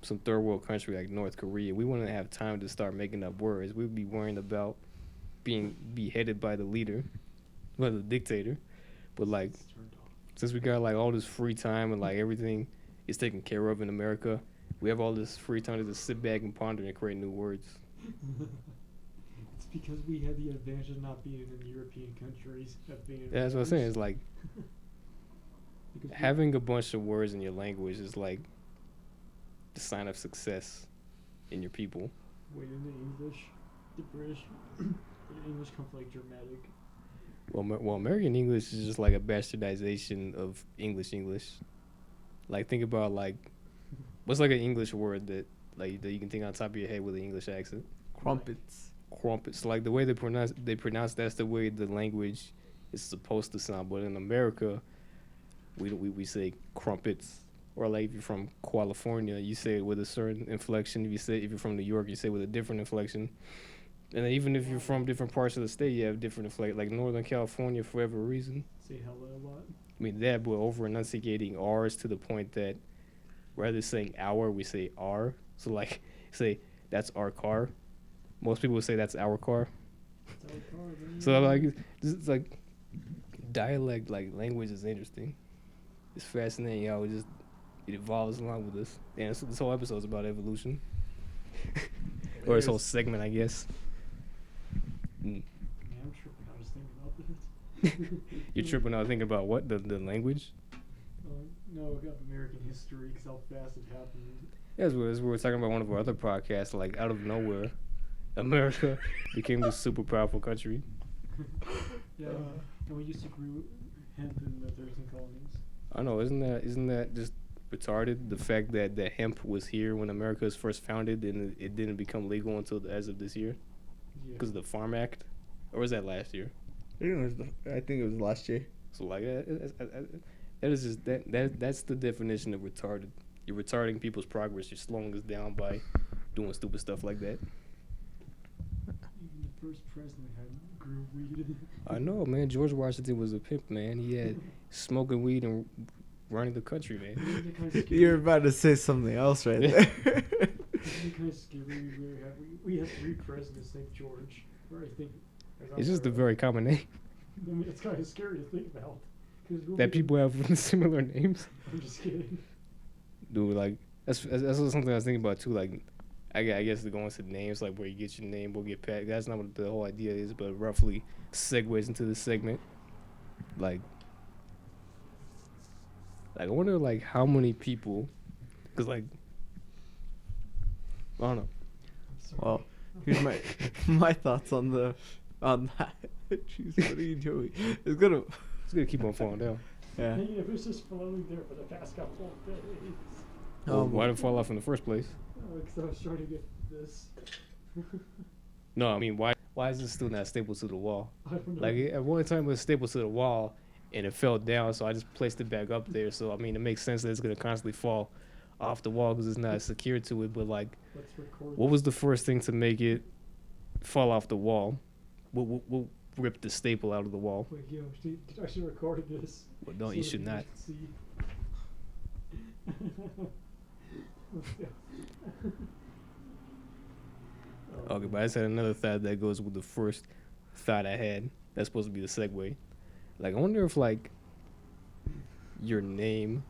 some third world country like North Korea, we wouldn't have time to start making up words. We'd be worrying about being beheaded by the leader, by the dictator. But like since we got like all this free time and like everything is taken care of in America, we have all this free time to just sit back and ponder and create new words. It's because we had the advantage of not being in European countries. Yeah, that's what I'm saying. It's like having a bunch of words in your language is like the sign of success in your people. Wait, in the English, the British, the English comes like dramatic. Well, American English is just like a bastardization of English. Like think about like what's like an English word that you can think on top of your head with an English accent? Crumpets. Crumpets. Like the way they pronounce that's the way the language is supposed to sound. But in America, we say crumpets. Or like if you're from California, you say it with a certain inflection. If you're from New York, you say it with a different inflection. And then even if you're from different parts of the state, you have different inflection. Like Northern California, for whatever reason. Say hello a lot. I mean that, but over enunciating R's to the point that rather than saying our, we say our. So like say that's our car. Most people would say that's our car. It's our car, man. So like it's like dialect, like language is interesting. It's fascinating how it evolves along with us. And this whole episode is about evolution. Or this whole segment, I guess. Man, I'm tripping. I was thinking about this. You're tripping out thinking about what? The language? No, about American history, because how fast it happened. Yeah, we were talking about one of our other podcasts, like out of nowhere, America became this super powerful country. Yeah, and we used to grow hemp in the 13 colonies. I know, isn't that just retarded? The fact that hemp was here when America was first founded and it didn't become legal until as of this year, because of the Farm Act, or was that last year? I think it was last year. So like that is just that's the definition of retarded. You're retarding people's progress. You're slowing us down by doing stupid stuff like that. Even the first president grew weed. I know, man. George Washington was a pimp, man. He had smoking weed and running the country, man. You're about to say something else right there. It's kind of scary. We have 3 presidents named George. Or I think It's just a very common name. I mean, it's kind of scary to think about. That people have similar names. I'm just kidding. Dude, like that's something I was thinking about too. Like, I guess to go into names, like where you get your name, we'll get past. That's not what the whole idea is, but roughly segues into this segment. Like I wonder like how many people, because like I don't know. Well, here's my thoughts on that. Jeez, what are you doing? It's gonna keep on falling down. Yeah. It was just floating there for the past couple of days. Why did it fall off in the first place? Because I was trying to get this. No, I mean, why is it still not stapled to the wall? I don't know. Like, at one time it was stapled to the wall, and it fell down, so I just placed it back up there. So, I mean, it makes sense that it's going to constantly fall off the wall because it's not secured to it. But, like, what was the first thing to make it fall off the wall? We'll rip the staple out of the wall. Wait, yo, I should record this. Well, no, you should not. Okay, but I just had another thought that goes with the first thought I had. That's supposed to be the segue. Like, I wonder if, like, your name,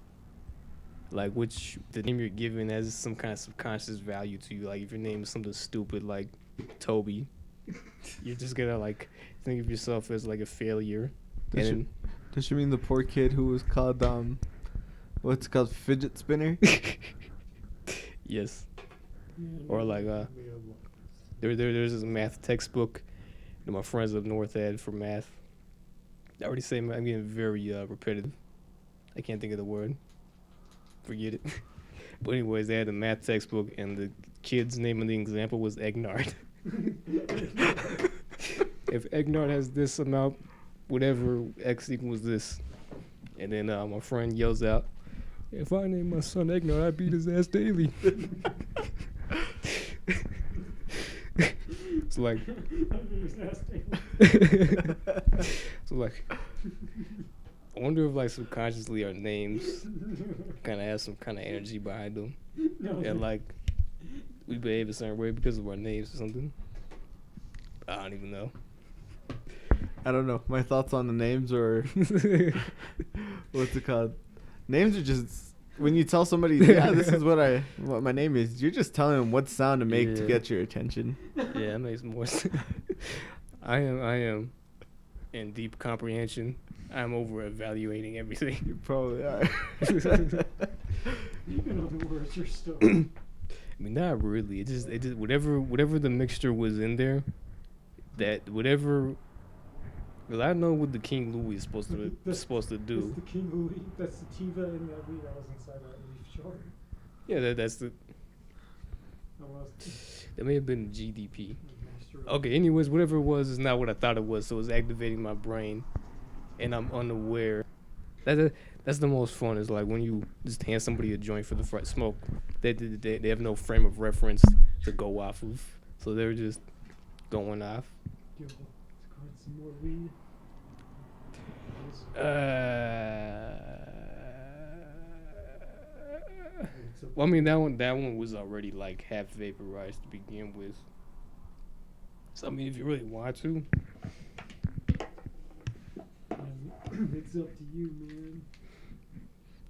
like, the name you're given has some kind of subconscious value to you. Like, if your name is something stupid like Toby, you're just gonna, like, think of yourself as, like, a failure. Does you mean the poor kid who was called, what's it called, fidget spinner? Yes. Or, like, there's this math textbook that my friends up north had for math. I already say I'm getting very repetitive. I can't think of the word. Forget it. But anyways, they had a math textbook, and the kid's name of the example was Egnard. If Egnard has this amount, whatever X equals this. And then my friend yells out, if I name my son Egnard, I beat his ass daily. It's like, so like, I wonder if like subconsciously our names kind of have some kind of energy behind them, and like we behave a certain way because of our names or something. I don't even know. I don't know. My thoughts on the names or what's it called? Names are just when you tell somebody, yeah, this is what my name is. You're just telling them what sound to make to get your attention. Yeah, that makes more sense. I am in deep comprehension. I'm over evaluating everything. You probably are. Even on the words, you're still. I mean, not really. It just whatever the mixture was in there, that whatever. Well, I know what the King Louis is supposed to do. That's the King Louis. That's the Tiva and that weed that was inside that leaf jar. Yeah, that's the. That was. That may have been GDP. Okay. Anyways, whatever it was is not what I thought it was. So it's activating my brain, and I'm unaware. That's the most fun. Is like when you just hand somebody a joint for the smoke. They have no frame of reference to go off of, so they're just going off. Yo, let's grab some more weed. Well, I mean that one was already like half vaporized to begin with. So I mean, if you really want to, it's up to you, man.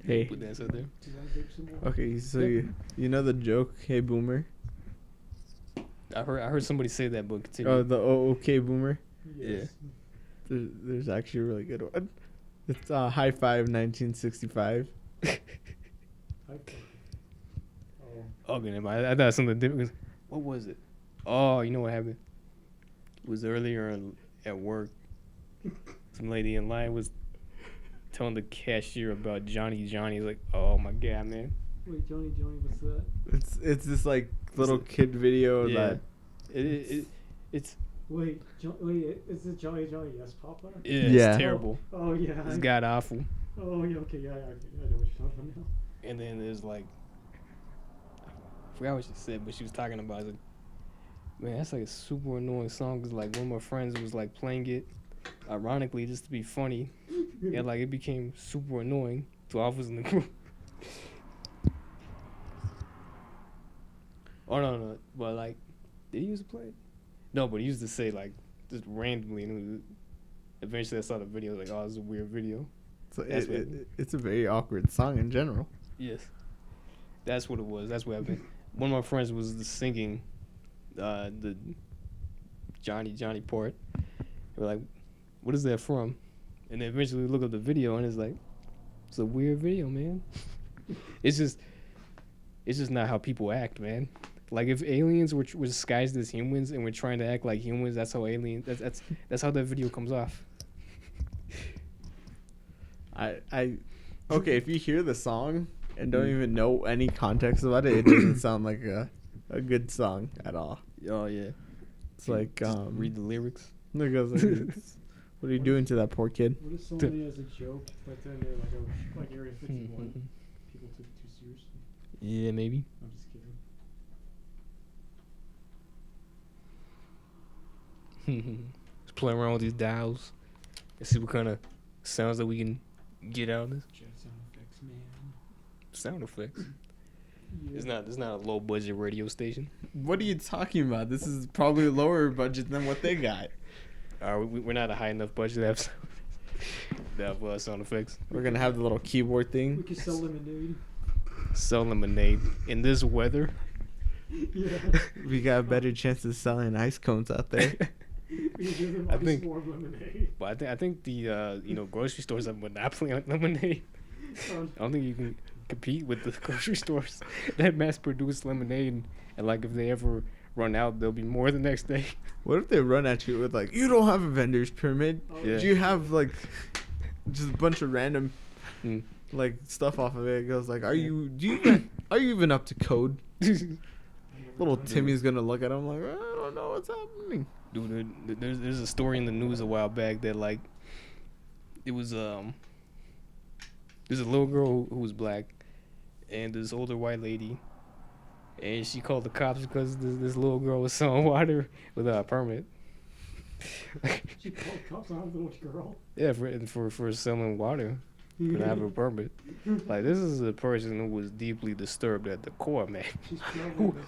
Hey. put that out there. Do you want to vape some more? Okay, so you know the joke, hey boomer? I heard somebody say that, but continue. Oh, the okay boomer? Yes. There's actually a really good one. It's High Five 1965. High five. Oh. Okay, never mind. I thought something different. What was it? Oh, you know what happened? It was earlier at work. Some lady in line was telling the cashier about Johnny. Johnny. Like, oh my god, man. Wait, Johnny, what's that? It's this like little kid video Yeah. that It's Wait, is it Johnny? Yes, Papa. Yeah. It's terrible. Oh yeah. It's god awful. Oh yeah. Okay. Yeah. I know what you're talking about now. And then there's like, I forgot what she said, but she was talking about it. Man, that's like a super annoying song. Cause like one of my friends was like playing it, ironically just to be funny, and like it became super annoying to all of us in the group. Oh no, but like, did he used to play it? No, but he used to say like just randomly, and it was, eventually I saw the video like, oh, this is a weird video. so it's a very awkward song in general. Yes, that's what it was. That's what happened. One of my friends was singing the Johnny part. We're like, what is that from? And then eventually we look up the video, and it's like, it's a weird video, man. It's just not how people act, man. Like if aliens were disguised as humans and we're trying to act like humans, that's how that's how that video comes off. Okay, if you hear the song and don't even know any context about it, it doesn't sound like a good song at all. Oh yeah. It's like Just read the lyrics. It goes like this. What are you doing to that poor kid? What if somebody has a joke, but then they're like Area 51? People took it too seriously. Yeah, maybe. I'm just kidding. Let's play around with these dials and see what kind of sounds that we can get out of this. Jet sound effects, man. Sound effects. Yeah. It's not a low budget radio station. What are you talking about? This is probably lower budget than what they got. We're not a high enough budget to have sound effects. We're gonna have the little keyboard We thing. could sell lemonade. Sell lemonade in this weather. Yeah. We got a better chance of selling ice cones out there. We could give them I ice think- warm lemonade. But I think the grocery stores have monopoly on lemonade. I don't think you can compete with the grocery stores that mass produce lemonade, and like if they ever run out, there'll be more the next day. What if they run at you with like, you don't have a vendor's permit? Yeah. Do you have like just a bunch of random Mm. like stuff off of it? It goes like, do Are you even up to code? Little Timmy's gonna look at him like, I don't know what's happening. Dude, there's a story in the news a while back that like it was there's a little girl who was black and this older white lady, and she called the cops because this little girl was selling water without a permit. She called cops on a little girl. Yeah, for selling water. Can have a permit. Like, this is a person who was deeply disturbed at the core, man.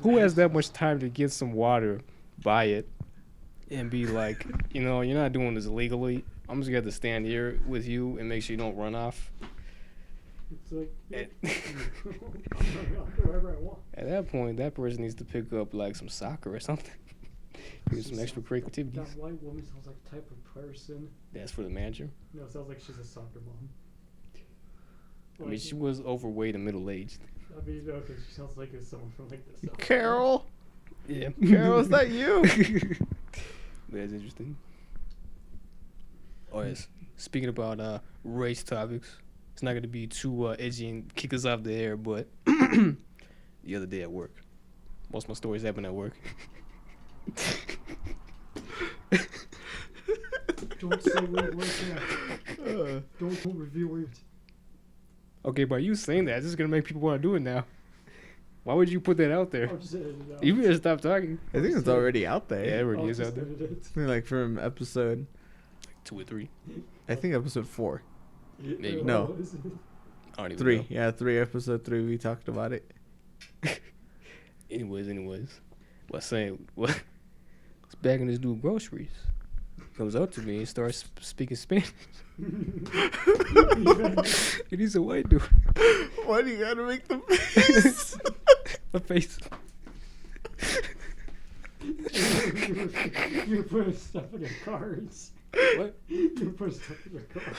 Who has that much time to get some water, buy it, and be like, you're not doing this illegally. I'm just gonna have to stand here with you and make sure you don't run off. It's like, At, I'll do whatever I want. at that point, that person needs to pick up like some soccer or something. Do some extra creativity. That white woman sounds like a type of person. That's for the manager. No, it sounds like she's a soccer mom. I mean, she was overweight and middle-aged. I mean, okay, she sounds like it's someone from like the South. Carol? Yeah. Carol, is that you? That's interesting. Oh, yes. Speaking about race topics, it's not going to be too edgy and kick us off the air, but the other day at work, most of my stories happen at work. Don't say weird words here. Don't reveal weird. Okay, by you saying that, this is going to make people want to do it now. Why would you put that out there? I'll just edit it out. You better stop talking. I think it's already out there. Yeah, it already I'll is just out there. edit it. I think like from episode, 2 or 3. I think episode 4. Maybe. No. Is it? I don't even 3. know. Yeah, 3. Episode 3, we talked about it. Anyways. What's saying? What? It's bagging this dude groceries. Comes up to me and starts speaking Spanish. And he's a white dude. Why do you gotta make the face? A face. You're putting stuff in your cards. What? You're putting stuff in your cards.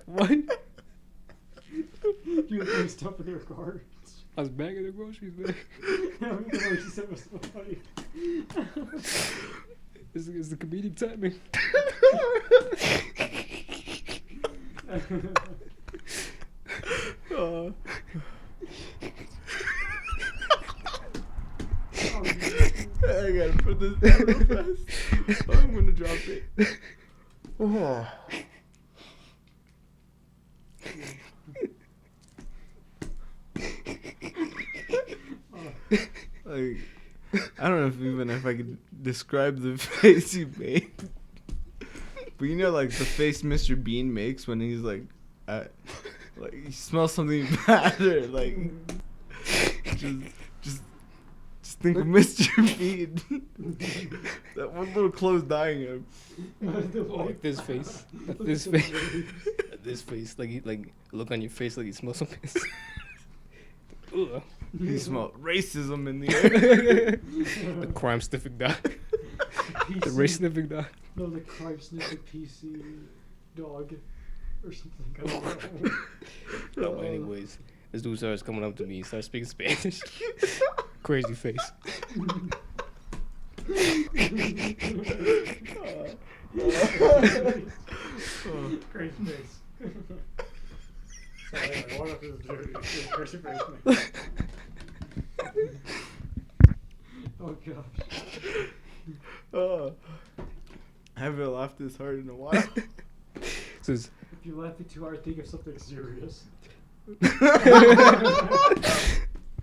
What? You're putting stuff in your cards. I was bagging the groceries, man. I mean, the way you said was so funny. It's the comedic timing. I gotta put this down real fast. I'm gonna drop it. Oh. Like, I don't know if I could describe the face you made, but like the face Mr. Bean makes when he's like he smells something bad or like just think of Mr. Bean. That one little close dying of. Like this face. This face. This face. Like look on your face like you smell something. Ugh. You smell racism in the air. The crime sniffing dog. The race sniffing dog. No, the crime sniffing PC dog or something. I don't know. No, but anyways, this dude starts coming up to me, starts speaking Spanish. Crazy face. Crazy face. Sorry, I want to do crazy face. Oh gosh. I haven't laughed this hard in a while. Says, If you're laughing too hard, think of something serious.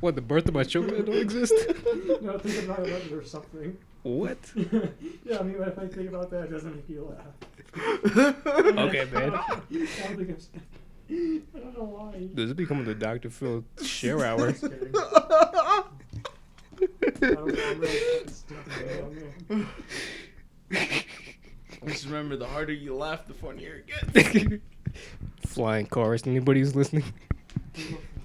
what, the birth of my children don't exist? No, think of 9/11 or something. What? Yeah, I mean, if I think about that, it doesn't make you laugh. Okay, man. I don't know why. Does it become the Dr. Phil share hour? Just kidding. I don't know, I'm really fucking stupid, man. Just remember, the harder you laugh, the funnier it gets. Flying cars. Anybody who's listening?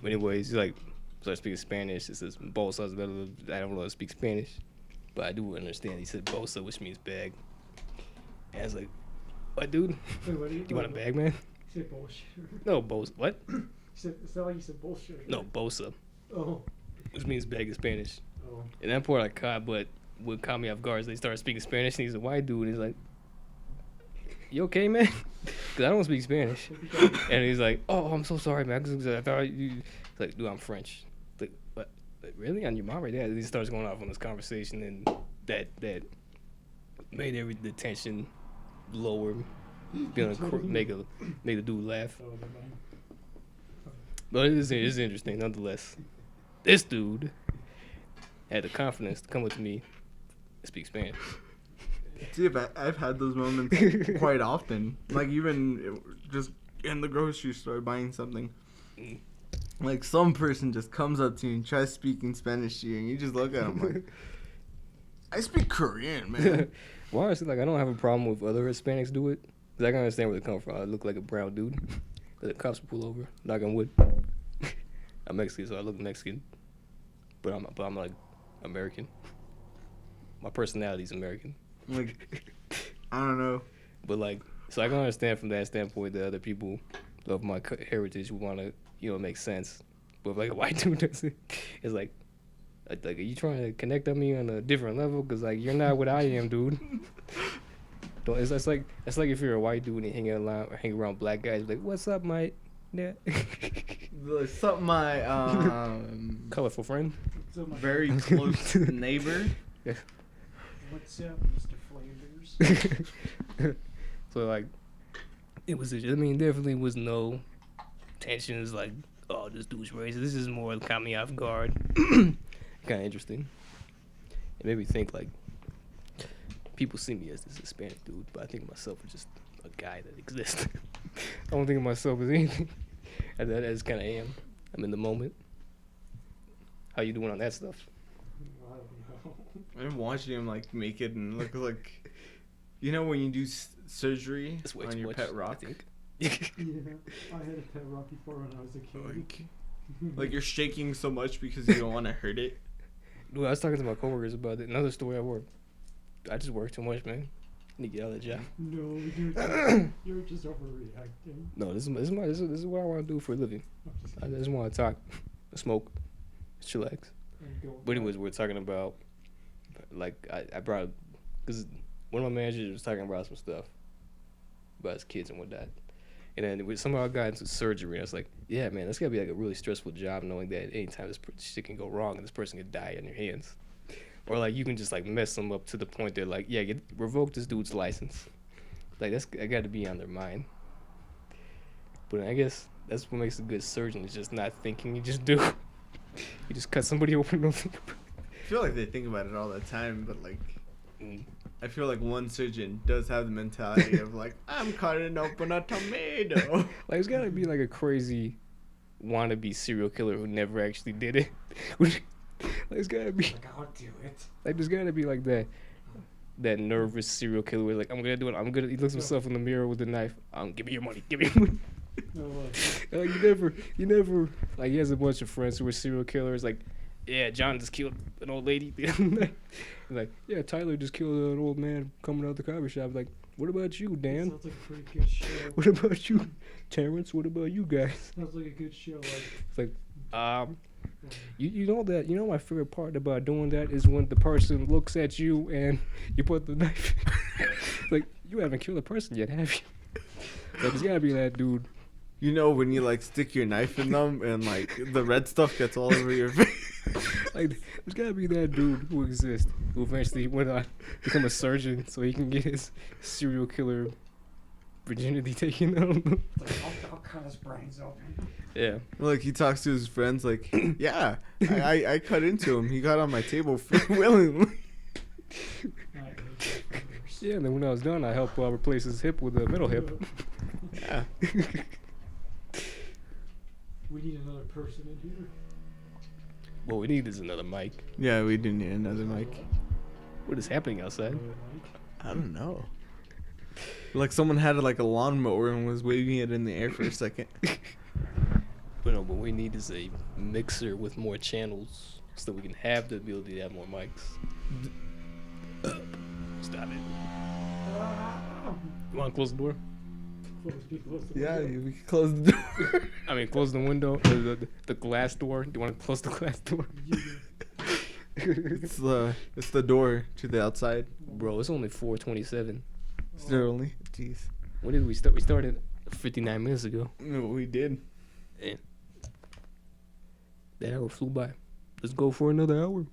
But anyways, he's like, starts speaking Spanish. It says bolsa. I don't know how to speak Spanish, but I do understand. He said bolsa, which means bag. And I was like, what, dude? Wait, what You want a bag, man? You said bullshit. No, bosa. What? You said, it sounded like you said bullshit. No, bosa, Oh. which means bag in Spanish. Oh. And that part I caught, but what caught me off guard is they started speaking Spanish, and he's a white dude, and he's like, you okay, man? Because I don't speak Spanish. And he's like, oh, I'm so sorry, man. 'Cause I thought you... He's like, dude, I'm French. Like, really on your mom right there. He starts going off on this conversation, and that made the tension lower, make the dude laugh. Oh, never mind. But it's interesting nonetheless. This dude had the confidence to come up to me and speak Spanish. See, I've had those moments quite often. Like, even just in the grocery store buying something. Like, some person just comes up to you and tries speaking Spanish to you, and you just look at them like, I speak Korean, man. Well, honestly, like, I don't have a problem with other Hispanics do it. Because I can understand where they come from. I look like a brown dude. The cops will pull over. Knock on wood. I'm Mexican, so I look Mexican. But I'm like American. My personality's American. Like, I don't know. But like, so I can understand from that standpoint that other people of my heritage would want to, make sense. But if like a white dude does it, it's like, are you trying to connect on me on a different level? Because like, you're not what I am, dude. It's like if you're a white dude and you hang around black guys, like, what's up, mate? Yeah. What's up, my Colorful friend. So my very close neighbor? Yeah. What's up, Mr. Flanders? So like, definitely was no tensions like, oh, this dude's racist. This is more caught me off guard. Kind of interesting. It made me think like, people see me as this Hispanic dude, but I think of myself as just a guy that exists. I don't think of myself as anything. I just kind of am. I'm in the moment. How you doing on that stuff? I don't know. I'm watching him like make it and look like, when you do surgery That's way on too your much, pet I rock. think. Yeah, I had a pet rock before when I was a kid. Like you're shaking so much because you don't want to hurt it. Dude, I was talking to my coworkers about it. Another story at work. I just work too much, man. I need to get out of the job. No, you're just overreacting. No, this is what I want to do for a living. I just want to talk, smoke, chillax. But anyways, we're talking about, like, I brought, because one of my managers was talking about some stuff about his kids and whatnot. And then we somehow got into surgery. And I was like, yeah, man, that's got to be like a really stressful job knowing that anytime this shit can go wrong and this person could die on your hands. Or like you can just like mess them up to the point that like, yeah, revoke this dude's license. Like I got to be on their mind. But I guess that's what makes a good surgeon is just not thinking. You just do. You just cut somebody open. Don't think about it. I feel like they think about it all the time, but like, I feel like one surgeon does have the mentality of like, I'm cutting open a tomato. Like it's got to be like a crazy wannabe serial killer who never actually did it. Like it's gotta be Like, I'll do it. like there's gotta be like that nervous serial killer where like I'm gonna do it. He looks himself in the mirror with the knife. Give me your money. Give me your money. No, Like you never like he has a bunch of friends who are serial killers. Like yeah, John just killed an old lady the other night. Like yeah, Tyler just killed an old man coming out the coffee shop. Like what about you, Dan? sounds like a pretty good show. What about you, Terrence? What about you guys? Sounds like a good show. It's like You know my favorite part about doing that is when the person looks at you and you put the knife. Like you haven't killed a person yet, have you? Like there's gotta be that dude. You know when you like stick your knife in them and like the red stuff gets all over your face. Like there's gotta be that dude who exists who eventually went on to become a surgeon so he can get his serial killer virginity taken. I don't know. Like, I'll cut his brains open. Yeah. Like he talks to his friends like, yeah, I cut into him. He got on my table willingly. Yeah, and then when I was done, I helped replace his hip with a metal hip. Yeah. We need another person in here. What we need is another mic. Yeah, we do need another mic. What is happening outside? Another mic. I don't know. Like someone had like a lawnmower and was waving it in the air for a second. But no, what we need is a mixer with more channels so that we can have the ability to have more mics. Stop it. You want to close the door? Close the Yeah, window. we can close the door. I mean, close the window, the glass door. Do you want to close the glass door? It's the door to the outside. Bro, it's only 4:27. Is there only? Jeez. When did we start? We started 59 minutes ago. No, we did. And that hour flew by. let's go for another hour.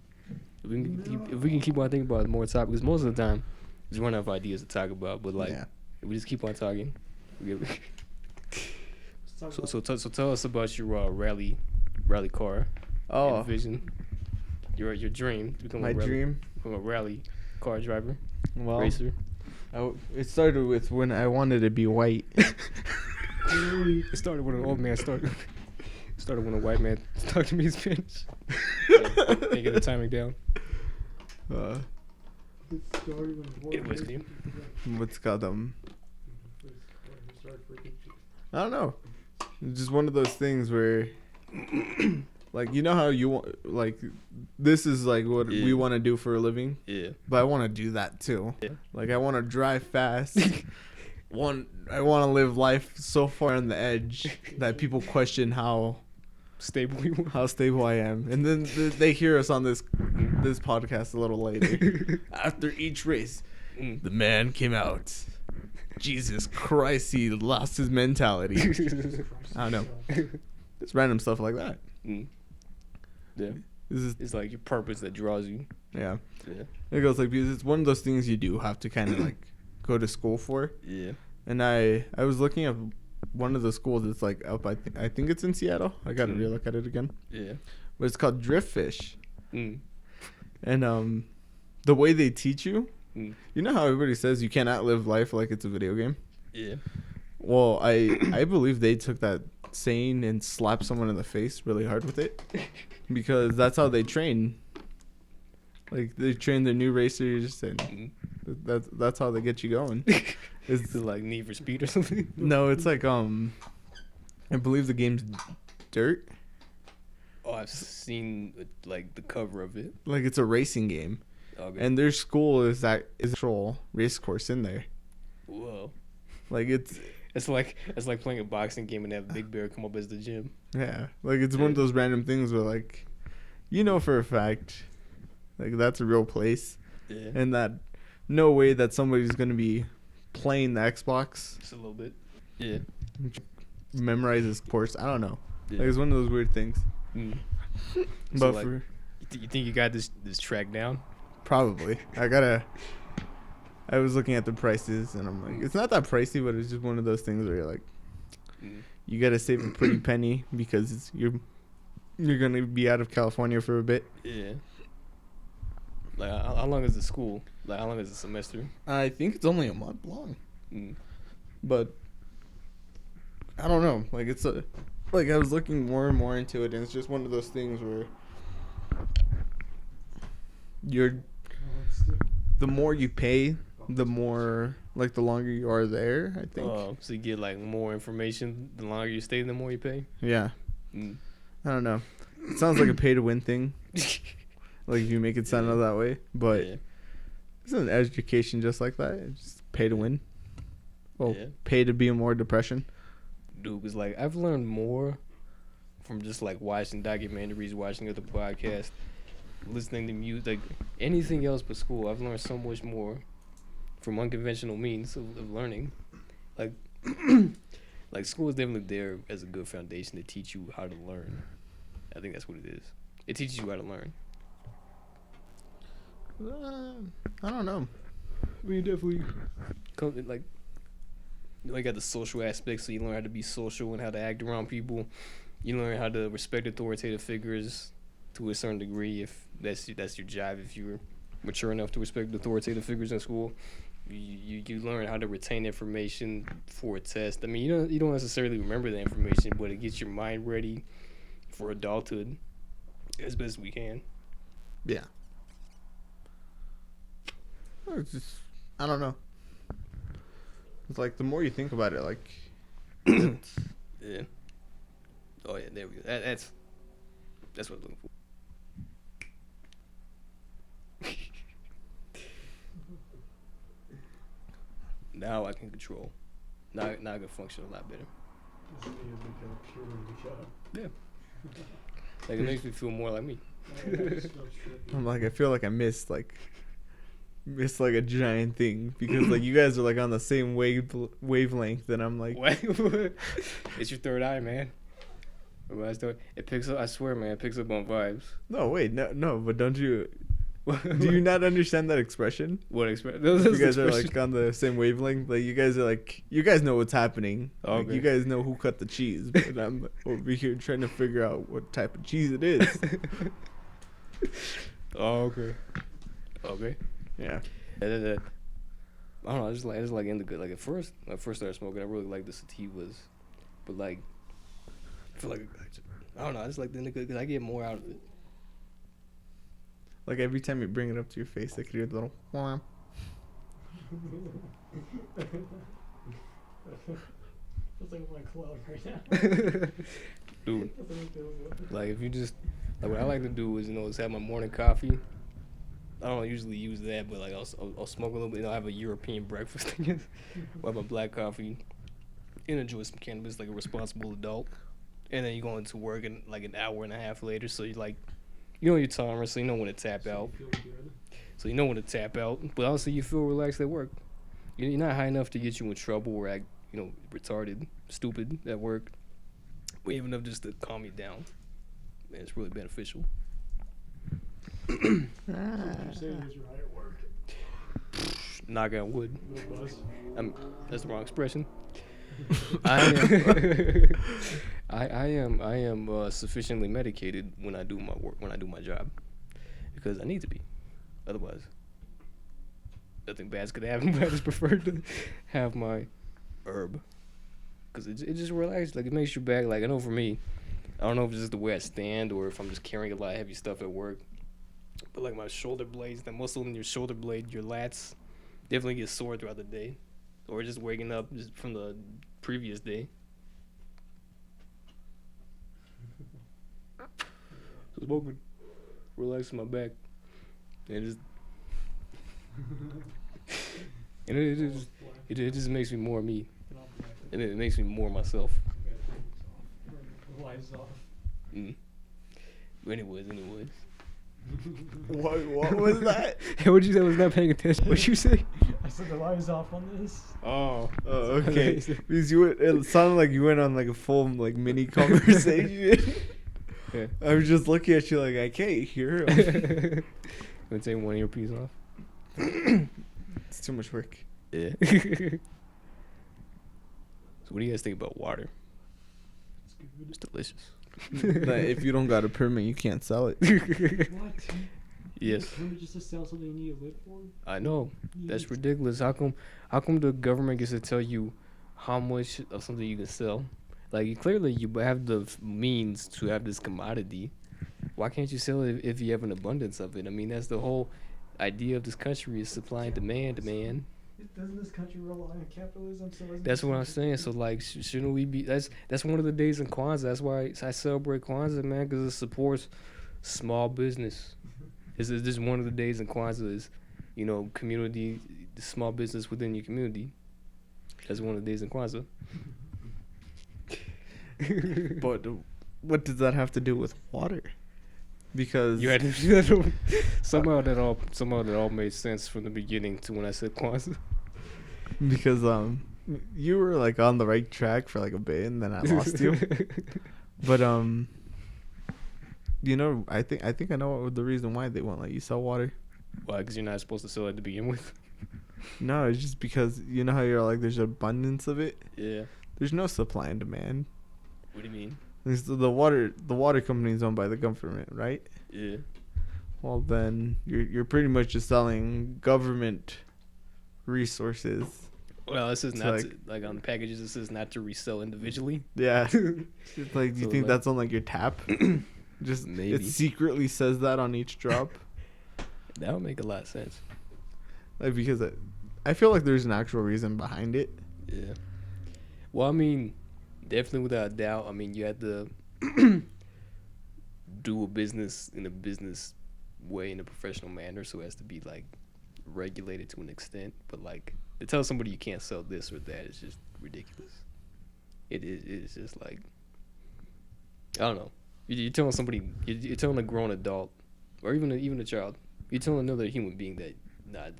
If we can keep on thinking about more topics, because most of the time, we run out of ideas to talk about. But like, if we just keep on talking. So tell us about your rally car. Oh, vision. Your dream to become dream. Become a rally car driver, racer. Racer. It started with when I wanted to be white. It started when an old man started. It started when a white man talked to me in Spanish. They get the timing down. It was him. What's called I don't know. It's just one of those things where, like, you know how you want, like, this is like what we want to do for a living. Yeah. But I want to do that too. Yeah. Like, I want to drive fast. I want to live life so far on the edge that people question how stable you are. How stable I am, and then they hear us on this podcast a little later. After each race, the man came out. Jesus Christ, he lost his mentality. I don't know. It's random stuff like that. Yeah. It's like your purpose that draws you. Yeah. It goes like, because it's one of those things you do have to kind of like go to school for. Yeah. And I was looking at one of the schools that's like up. I think it's in Seattle. I gotta relook at it again. Yeah. But it's called Driftfish. And the way they teach you, you know how everybody says you can't outlive life like it's a video game? Yeah. Well, I believe they took that saying and slapped someone in the face really hard with it, because that's how they train. Like, they train their new racers, and that's how they get you going. Is it like Need for Speed or something? No, it's like I believe the game's Dirt. Oh, I've seen like the cover of it. Like, it's a racing game. Okay. And their school is actual race course in there. Whoa. Like, it's like playing a boxing game and have Big Bear come up as the gym. Yeah. Like, it's one of those random things where, like, you know for a fact, like, that's a real place. Yeah. And that no way that somebody's going to be playing the Xbox. Just a little bit. Yeah. Memorize this course. I don't know. Yeah. Like, it's one of those weird things. But so, like, you think you got this track down? Probably. I was looking at the prices, and I'm like, it's not that pricey, but it's just one of those things where you're like, you got to save a pretty penny because you're going to be out of California for a bit. Yeah. Like, how long is the school? Like, how long is the semester? I think it's only a month long. But I don't know. Like, it's like, I was looking more and more into it, and it's just one of those things where the more you pay, the more, like, the longer you are there, I think. Oh, so you get, like, more information the longer you stay, the more you pay? Yeah. I don't know. It sounds like a pay-to-win thing. Like, if you make it sound that way. But it's an education just like that. It's just pay to win. Well, pay to be in more depression. Dude, because, like, I've learned more from just, like, watching documentaries, watching other podcasts, listening to music, like, anything else but school. I've learned so much more from unconventional means of learning. Like, like, school is definitely there as a good foundation to teach you how to learn. I think that's what it is. It teaches you how to learn. I don't know. I mean, definitely like, you got the social aspect, so you learn how to be social and how to act around people. You learn how to respect authoritative figures to a certain degree, if that's your job. If you're mature enough to respect authoritative figures in school, you learn how to retain information for a test. I mean, you don't necessarily remember the information, but it gets your mind ready for adulthood as best we can. Yeah. It's just, I don't know. It's like, the more you think about it, like, yeah. Oh yeah, there we go. That's what I'm looking for. Now I can control. Now I can function a lot better. Yeah. Like, it makes me feel more like me. I'm like, I feel like I missed like a giant thing, because like you guys are like on the same wavelength, and I'm like, what? It's your third eye, man. When I start, it picks up. I swear, man, it picks up on vibes. No, wait, no. But don't you? Do you not understand that expression? What expression? You guys are like on the same wavelength. Like you guys are like, you guys know what's happening. Okay. Like, you guys know who cut the cheese, but I'm over here trying to figure out what type of cheese it is. Oh, okay. Okay. Yeah. I don't know. I just like indica. Like at first, when I first started smoking, I really liked the sativas, but like, I feel like I don't know. I just like the indica because I get more out of it. Like every time you bring it up to your face, I could hear the little wham. Feels like I'm on a cloud right now. Dude, like if you just like what I like to do is have my morning coffee. I don't usually use that, but like I'll smoke a little bit. I'll have a European breakfast. I'll have my black coffee and enjoy some cannabis like a responsible adult. And then you go into work in like an hour and a half later, so you like. You know your timer, so you know when to tap out. So you know when to tap out, but also you feel relaxed at work. You're not high enough to get you in trouble or act, retarded, stupid at work. But even enough just to calm you down. Man, it's really beneficial. What you say is you're high at work. Knock on wood. No buzz. That's the wrong expression. I am sufficiently medicated when I do my work, when I do my job, because I need to be. Otherwise, nothing bad's gonna happen. But I just prefer to have my herb, because it just relaxes. Like it makes your back. Like I know for me, I don't know if it's just the way I stand or if I'm just carrying a lot of heavy stuff at work. But like my shoulder blades, the muscle in your shoulder blade, your lats, definitely get sore throughout the day, or just waking up just from the previous day. So smoking, relaxing my back, and just and it just makes me more me, and it makes me more myself. Lights off. Anyways. What was that? What'd you say? I was not paying attention. What'd you say? I said the lights off on this. Oh, okay. Because it sounded like you went on like a full like mini conversation. Yeah. I was just looking at you like I can't hear him. Gonna take one earpiece off. It's too much work. Yeah. So what do you guys think about water? It's good. It's delicious. Like, if you don't got a permit, you can't sell it. What? Yes. Permit just to sell something you need a lid for? I know. That's ridiculous. How come the government gets to tell you how much of something you can sell? Like clearly you have the means to have this commodity. Why can't you sell it if you have an abundance of it? I mean, that's the whole idea of this country is supply and demand. Doesn't this country rely on capitalism? So That's what I'm saying. So like, shouldn't we be? That's one of the days in Kwanzaa. That's why I celebrate Kwanzaa, man, because it supports small business. This is just one of the days in Kwanzaa is, community, small business within your community. That's one of the days in Kwanzaa. But what does that have to do with water? Because You had to somehow that all made sense from the beginning to when I said Kwanzaa. because you were like on the right track for like a bit and then I lost you. But I think I know the reason why they won't let you sell water. Why? Because you're not supposed to sell it to begin with. No, it's just because you know how you're like there's abundance of it. Yeah. There's no supply and demand. What do you mean? The water company is owned by the government, right? Yeah. Well, then you're pretty much just selling government resources. Well, this is So, not like on the packages. This is not to resell individually. Yeah. It's like, do you So, think like- that's on like your tap? Just Maybe. it secretly says that on each drop. That would make a lot of sense. Like because I feel like there's an actual reason behind it. Yeah. Well, I mean, definitely without a doubt. I mean, you had to do a business in a business way, in a professional manner, so it has to be like regulated to an extent. But like to tell somebody you can't sell this or that is just ridiculous. It's just like, I don't know. You're telling somebody, you're telling a grown adult, or even a child, you're telling another human being that not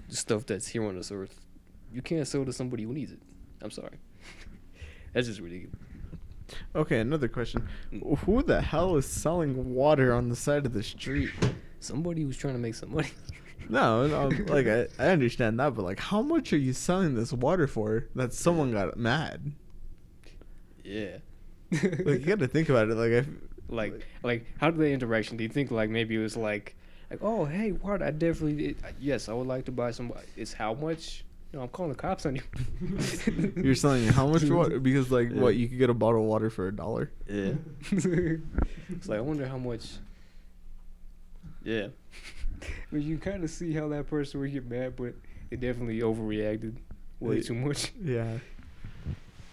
the stuff that's here on this earth, you can't sell to somebody who needs it. I'm sorry. That's just ridiculous. Okay, another question. Who the hell is selling water on the side of the street? Somebody who's trying to make some money. No, like I understand that, but like, how much are you selling this water for that someone got mad? Yeah. Like, you got to think about it. Like, how did the interaction? Do you think like maybe it was like, oh hey, what? I definitely yes, I would like to buy some. It's how much? No, I'm calling the cops on you. You're selling how much water? Because like, what, you could get a bottle of water for $1. Yeah. It's like, I wonder how much. Yeah. But you kind of see how that person would get mad, but it definitely overreacted way too much. Yeah.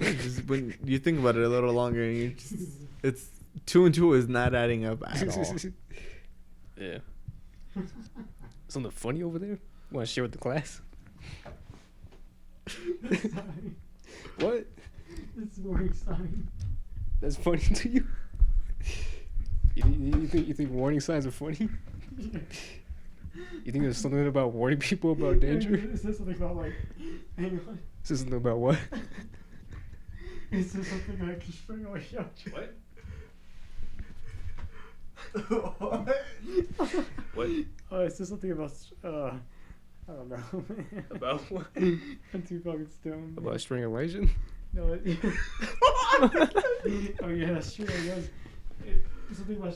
Just when you think about it a little longer, and you just, it's 2 and 2 is not adding up at all. Yeah. Something funny over there? Want to share with the class? What? It's warning sign. That's funny to you? You think warning signs are funny? Yeah. You think there's something about warning people about danger? It says something about like, hang on. Is this something about what? It says something like string away your What? What? Oh, it says something about I don't know, man. About what? I'm too fucking stoned. About strangulation? No. Oh yeah, stringulation. Something about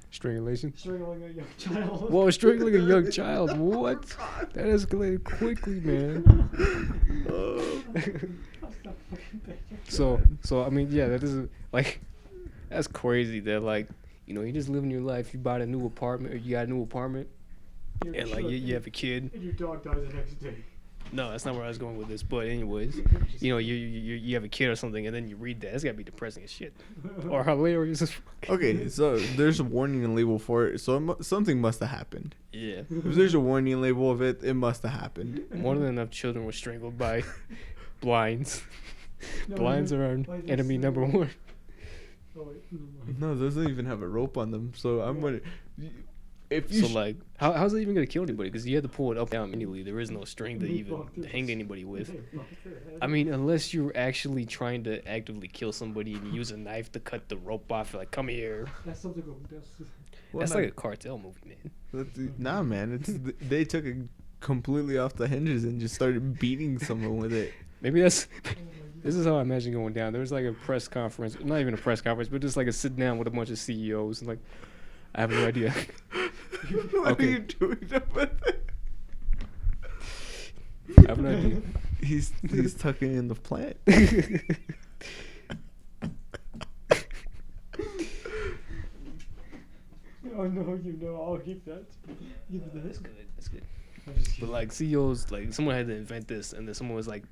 Strangulation? strangling a young child. Whoa, strangling a young child. What? That escalated quickly, man. So I mean, yeah, that is like, that's crazy. That like, you just living your life. You bought a new apartment, or you got a new apartment, and like you have a kid. And your dog dies the next day. No, that's not where I was going with this. But anyways, you have a kid or something, and then you read that. It's gotta be depressing as shit, or hilarious as fuck. Okay, so there's a warning label for it, so something must have happened. Yeah. If there's a warning label of it, it must have happened. More than enough children were strangled by blinds. Blinds are our enemy number one. Oh, wait, never mind. No, those don't even have a rope on them. So I'm wondering, if you So like, how's it even gonna kill anybody? Because you have to pull it up down manually. There is no string to even hang anybody with. I mean, unless you're actually trying to actively kill somebody and you use a knife to cut the rope off, like, come here. That's something. That's like a cartel movie, man. nah, man, they took it completely off the hinges and just started beating someone with it. Maybe this is how I imagine going down. There was like a press conference, not even a press conference, but just like a sit down with a bunch of CEOs and like, I have no idea. What are you doing about it? I have no idea. He's tucking in the plant. Oh no, I'll keep that. Give it That's good. That's good. I'm just But kidding. like CEOs, like someone had to invent this, and then someone was like,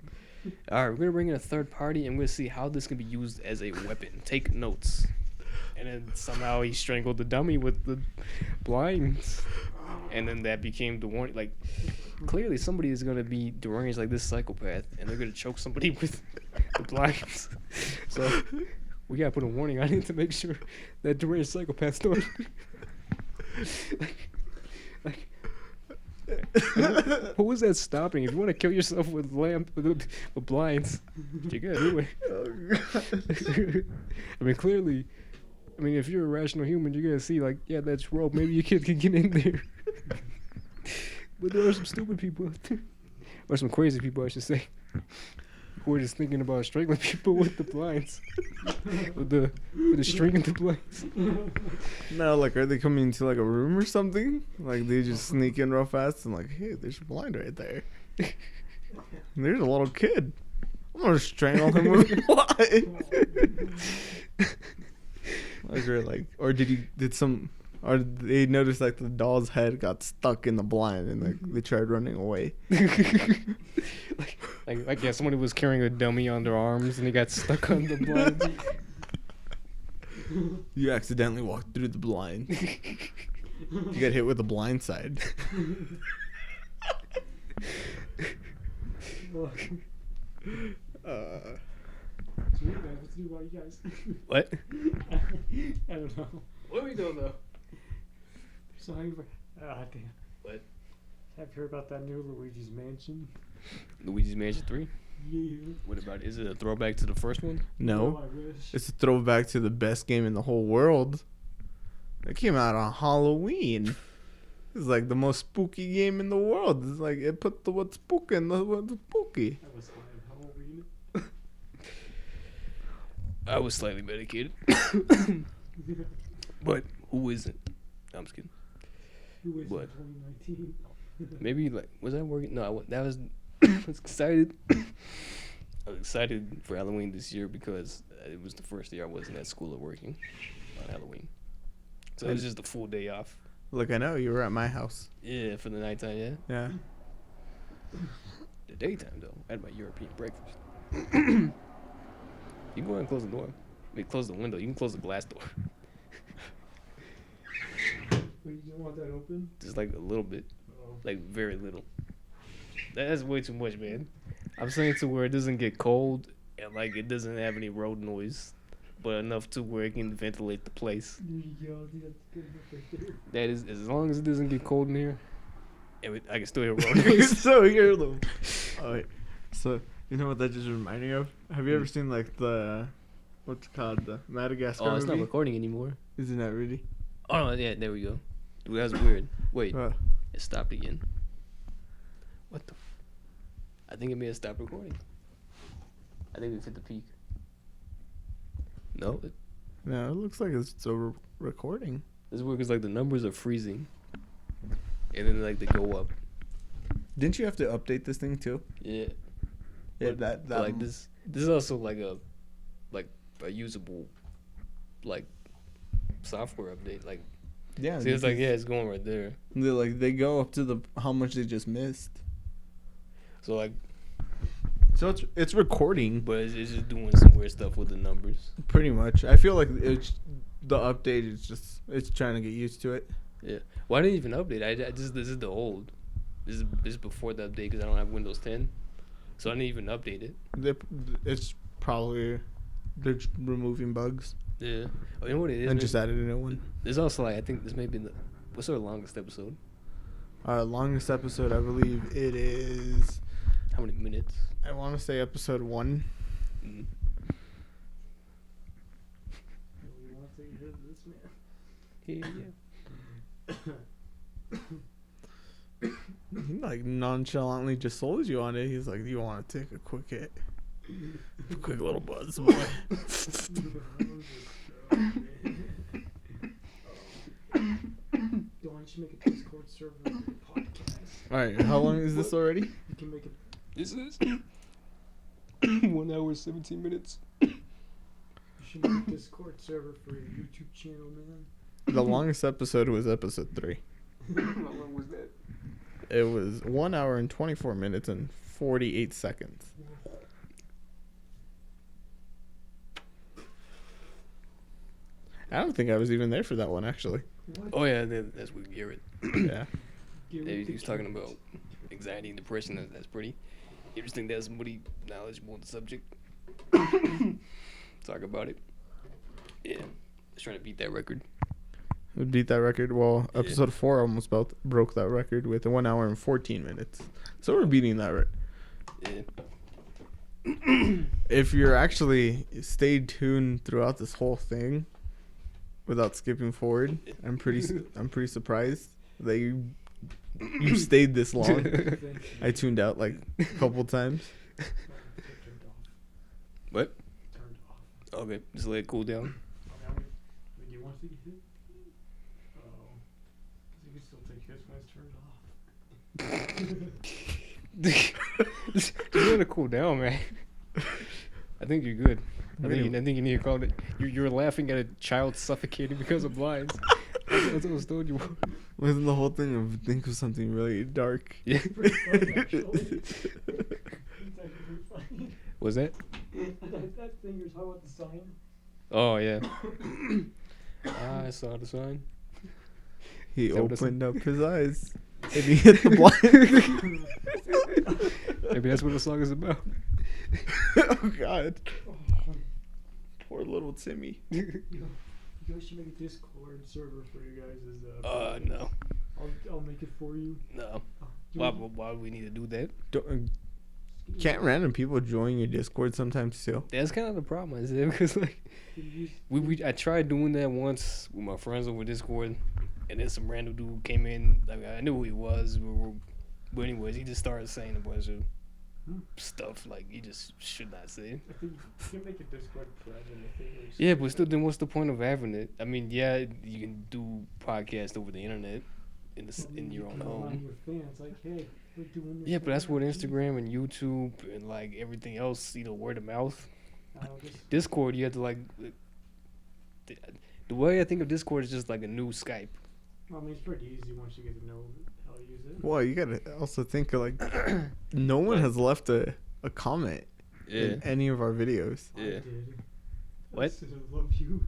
"All right, we're gonna bring in a third party, and we're gonna see how this can be used as a weapon. Take notes." And then somehow he strangled the dummy with the blinds, and then that became the warning. Like, clearly somebody is gonna be deranged like this psychopath, and they're gonna choke somebody with the blinds. So we gotta put a warning on it to make sure that deranged psychopaths don't. like, who is that stopping? If you want to kill yourself with with blinds, you gotta do it. Oh, I mean, clearly, if you're a rational human, you're gonna see like, yeah, that's rope. Maybe your kid can get in there. But there are some stupid people out there, or some crazy people, I should say, who are just thinking about strangling people with the blinds, with the string and the blinds. No, like, are they coming into like a room or something? Like, they just sneak in real fast and like, hey, there's a blind right there. And there's a little kid. I'm gonna strangle him with a blind. Or did they notice like the doll's head got stuck in the blind and like they tried running away? like yeah, somebody was carrying a dummy on their arms and he got stuck on the blind. You accidentally walked through the blind. You got hit with the blind side. It's weird, man. What's new about you guys? What? I don't know. What are we doing though? So how you? Damn. What? Have you heard about that new Luigi's Mansion? Luigi's Mansion 3? Yeah. What about it? Is it a throwback to the first one? No, Oh, I wish. it's a throwback to the best game in the whole world. It came out on Halloween. It's like the most spooky game in the world. It's like it put the what's spooky in the what's spooky. That was on Halloween. I was slightly medicated. But who isn't? I'm just kidding. Who is What? in 2019? Maybe like was I working? No, that was. I was excited. I was excited for Halloween this year because it was the first year I wasn't at school or working on Halloween, so it was just a full day off. Look, I know you were at my house. Yeah, for the nighttime. Yeah, Yeah. the daytime though. I had my European breakfast. You can go ahead and close the door. I mean, close the window. You can close the glass door. Wait, you don't want that open? Just like a little bit, Oh. like very little. That's way too much, man. I'm saying to where it doesn't get cold and like it doesn't have any road noise, but enough to where it can ventilate the place. There you go. Dude, that's good right there. That is, as long as it doesn't get cold in here, I can still hear road You noise. so hear them. Oh, wait. So you know what that just reminded me of? Have you ever seen like the what's it called, the Madagascar Oh, it's not movie? recording anymore. Isn't that really? Oh no, yeah, there we go. Dude, that was weird. Wait, Uh, it stopped again. What the? I think it may have stopped recording. I think we've hit the peak. No, no, it looks like it's over recording. this is weird because like the numbers are freezing, and then like they go up. Didn't you have to update this thing too? Yeah. Yeah, But- that but, like this is also like a usable like software update. Like Yeah. see, it's like yeah, it's going right there. they go up to the how much they just missed. So like, So it's recording but it's just doing some weird stuff with the numbers. pretty much. I feel like it's the update is just it's trying to get used to it. Yeah. Well, I didn't even update. I just this is the old. This is before the update because I don't have Windows 10, so I didn't even update it. It's probably they're just removing bugs Yeah. Oh, you know what it is? and man? just added a new one. There's also like I think this may be what's our longest episode? Longest episode, I believe it is. How many minutes? I want to say episode 1. Mm. You want to take a hit of this, man? Yeah. He like nonchalantly just sold you on it. He's like, "Do you want to take a quick hit? Quick little buzz, boy." Don't you make a Discord server for your podcast? All right, how long is this already? You can make it. This is 1 hour 17 minutes. You should make a Discord server for your YouTube channel, man. The longest episode was episode 3. How long was that? It was 1 hour and 24 minutes and 48 seconds. I don't think I was even there for that one, actually. What? Oh yeah, that's with Garrett. Yeah. Garrett He was the talking Cat. about anxiety and depression. That's pretty interesting. That's somebody knowledgeable on the subject. Talk about it. Yeah, just trying to beat that record. We beat that record. Well, Yeah. episode 4 almost broke that record with 1 hour and 14 minutes. So we're beating that record. Yeah. If you're actually stayed tuned throughout this whole thing without skipping forward, I'm pretty surprised that you stayed this long. Thank you. I tuned out like a couple times. Turned off. What? Turned off. Okay, just let it cool down. Okay, do you want to take a hit? Oh. You can still take hits when it's turned off. just let it cool down, man. I think you're good. I think you need to call it. You're laughing at a child suffocating because of blinds. That's what I was told you. Wasn't the whole thing of think of something really dark? Yeah. Pretty funny, actually. It's actually funny. Was that? That finger's how about the sign? Oh yeah. I saw the sign. He Is that what it's- opened up his eyes and he hit the blind. Maybe that's what the song is about. Oh God, Oh, poor little Timmy. you guys should make a Discord server for you guys. No. I'll make it for you. No. You Why want- do we need to do that? Don't, Can't random people join your Discord sometimes too? That's kind of the problem, I said, because like I tried doing that once with my friends over Discord, and then some random dude came in. I mean, I knew who he was, but anyways, he just started saying a bunch of stuff like he just should not say. I think you can make a Discord private. I think. Yeah, but still, then what's the point of having it? I mean, yeah, you can do podcasts over the internet in your own home. Your fans, like, hey, we're doing this. Yeah, but that's what Instagram and YouTube and like everything else, word of mouth. Discord, you have to like. The way I think of Discord is just like a new Skype. Well, I mean, it's pretty easy once you get to know how to use it. Well, you gotta also think of like, no one has left a comment in any of our videos. Yeah. I did. What? I love you.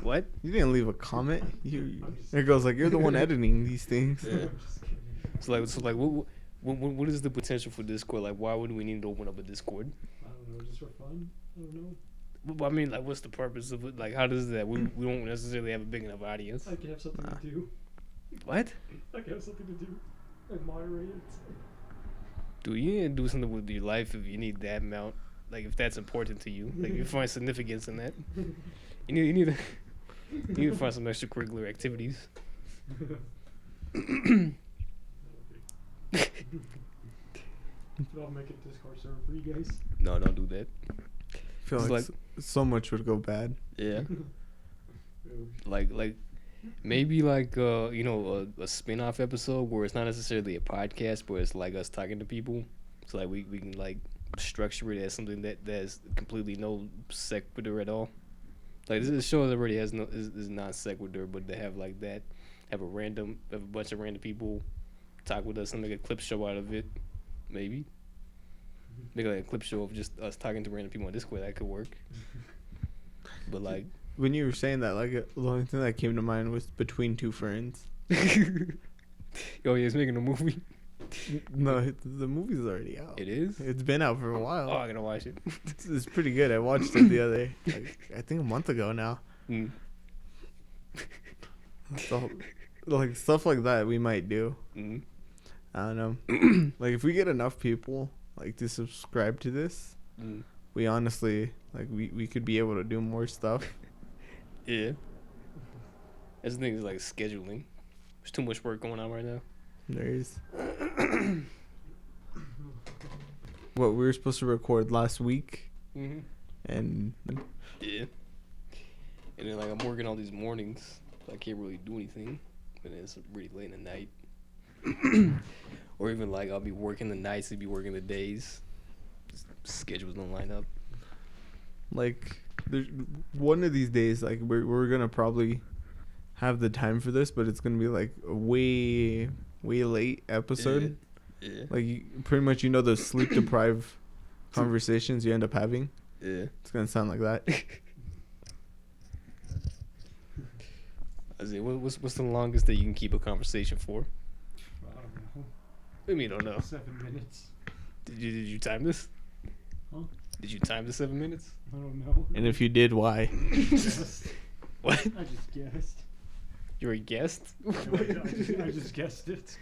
What? You didn't leave a comment. It goes like you're the one editing these things. Yeah. So like, what is the potential for Discord? Like, why would we need to open up a Discord? I don't know, just for fun. I don't know. I mean, like, what's the purpose of it? Like, how does that? We don't necessarily have a big enough audience. I could have something to do. What? I could have something to do. And moderate it. Dude, you need to do something with your life if you need that amount. Like, if that's important to you. Like, if you find significance in that. You need to find some extracurricular activities. I'll make a Discord server for you guys. No, don't do that. I feel like so much would go bad. Yeah. like maybe like a spin-off episode where it's not necessarily a podcast, but it's like us talking to people. So like we can like structure it as something that's completely no sequitur at all. Like this show already has is non sequitur, but they have like that, have a bunch of random people talk with us and make a clip show out of it. Maybe make like a clip show of just us talking to random people on Discord. That could work. But like when you were saying that, like the only thing that came to mind was Between Two Ferns. Oh yeah, he's making a movie. No, the movie's already out. It is? It's been out for a while. Oh, I gotta watch it. It's pretty good. I watched it the other, I think a month ago now. So, like stuff like that we might do. I don't know. Like if we get enough people like to subscribe to this, we honestly like we could be able to do more stuff. Yeah. That's the thing is like scheduling. There's too much work going on right now. There is. What we were supposed to record last week, and yeah, and then like I'm working all these mornings, so I can't really do anything. And it's really late in the night, or even like I'll be working the nights, I'll be working the days. Schedules don't line up. Like, there's one of these days, like we're gonna probably have the time for this, but it's gonna be like a way late episode. Yeah. Like pretty much, those sleep deprived conversations you end up having. Yeah. It's gonna sound like that. I say, what's the longest that you can keep a conversation for? I don't know. What do you mean, don't know? 7 minutes. Did you time this? Huh? Did you time the 7 minutes? I don't know. And if you did, why? What? I just guessed. You're a guest? I just guessed it.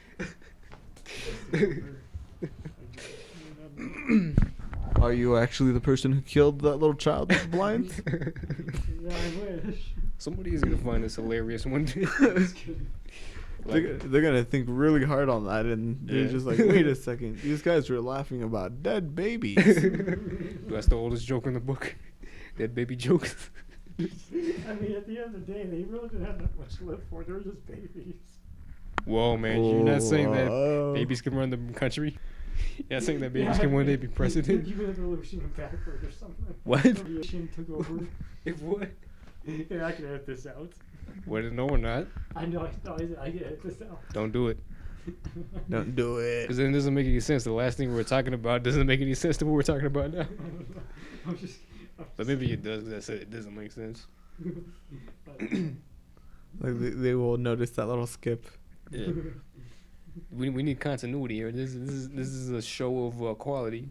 Are you actually the person who killed that little child with blind? Yeah, I wish. Somebody is gonna find this hilarious one day. Just kidding. They're gonna think really hard on that, and they're Yeah. just like, wait a second, these guys were laughing about dead babies. That's the oldest joke in the book. Dead baby jokes. I mean, at the end of the day, they really didn't have that much to live for. They were just babies. Whoa, man! You're not saying that Whoa. babies can run the country? You're not saying that babies can one day be president? Give it a revolution backward or something. What? Revolution took over. If what? Yeah, I can edit this out. What? No, we're not. I know. I can edit this out. Don't do it. Don't do it. Because then it doesn't make any sense. The last thing we were talking about doesn't make any sense to what we're talking about now. I'm just But maybe it does. That's it. It doesn't make sense. Like they will notice that little skip. Yeah. We need continuity here. This is a show of quality.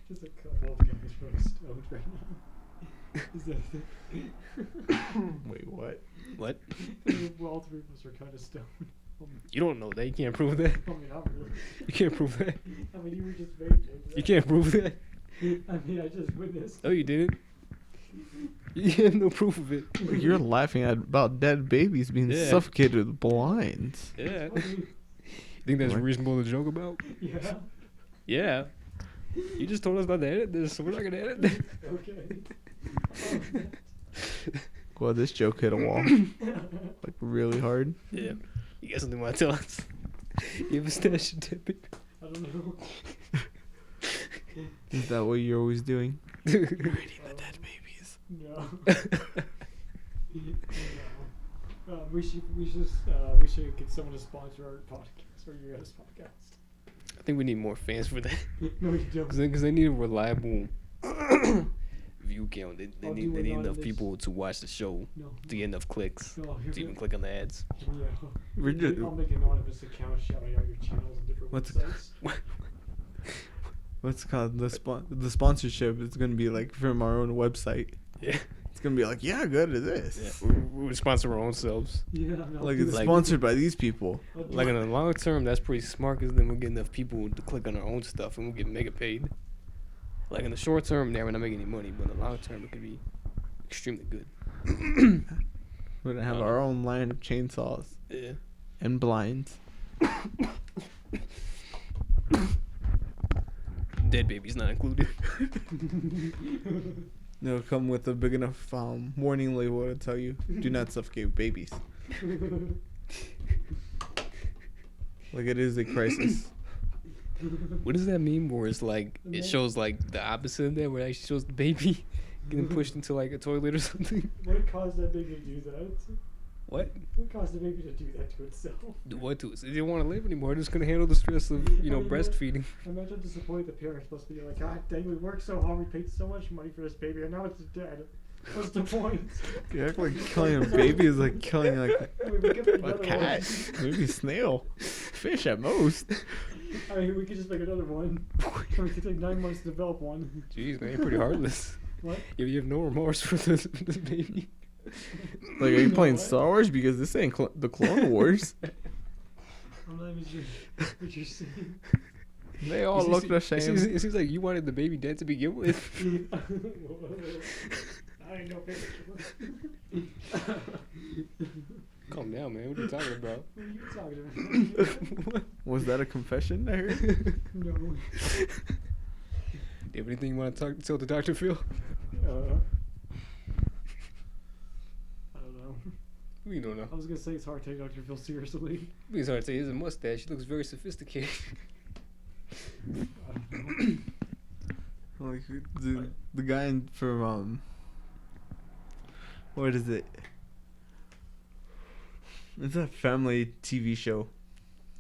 Just a couple of guys from stoned right now. Is that it? Wait, what? What? Well, all three of us are kind of stoned. You don't know that. You can't prove that. I mean, not really. You can't prove that. I mean, you were just vaping. You can't prove that. I mean, I just witnessed. No, you didn't. You have no proof of it. Like, you're laughing at about dead babies being Yeah. suffocated with blinds. Yeah. Funny. You think that's What? reasonable to joke about? Yeah. Yeah. You just told us not to edit this, so we're not gonna edit this. Okay. Well, this joke hit a wall. Like, really hard. Yeah. You got something you want to tell us? You have a stash of dead baby. I don't know. Is that what you're always doing? Hurting the dead babies. No. No. We should get someone to sponsor our podcast or your guys' podcast. I think we need more fans for that. No, you don't. Because they need a reliable view count. They I'll need do enough anonymous. people to watch the show No. to get enough clicks No, to even click on the ads. Yeah. We're just- I'll make an anonymous account shouting out your channels and different What's- websites. What's it called the sponsorship? It's gonna be like from our own website. Yeah. It's gonna be like, yeah, go to Yeah. this. We would sponsor our own selves. Yeah, no, Like do it's that. sponsored by these people. I'll do Like in it. the long term, that's pretty smart because then we'll get enough people to click on our own stuff and we'll get mega paid. Like in the short term, we're not making any money, but in the long term, it could be extremely good. We're gonna have our own line of chainsaws Yeah. and blinds. Dead babies not included. They'll come with a big enough warning label to tell you, do not suffocate babies. Like it is a crisis. What does that mean? Where it's like it shows like the opposite of that, where it actually shows the baby getting pushed into like a toilet or something. What caused that baby to do that? What? What caused the baby to do that to itself? Do what to it? They didn't want to live anymore. They're just gonna handle the stress of breastfeeding. Imagine disappointed the parents must be like, God dang, we worked so hard, we paid so much money for this baby, and now it's dead. What's the point? You act like killing a baby is like killing like I mean, we could make a another cat, one. maybe a snail, fish at most. I mean, we could just make another one. We could take 9 months to develop one. Jeez, man, you're pretty heartless. What? You have no remorse for this baby. Like, are you No, playing what? Star Wars? Because this ain't the Clone Wars. I'm not even sure what you're saying. They all It look seems- the It same. seems like you wanted the baby dead to begin with. I ain't no baby killer. Calm down, man. What are you talking about? What are you talking about? Was that a confession I heard? No. Do you have anything you want to tell the doctor, Phil? I don't know. We don't know. I was gonna say it's hard to take Dr. Phil seriously. It's hard to say. He has a mustache. He looks very sophisticated. I don't know. Like the guy from what is it? It's a family TV show.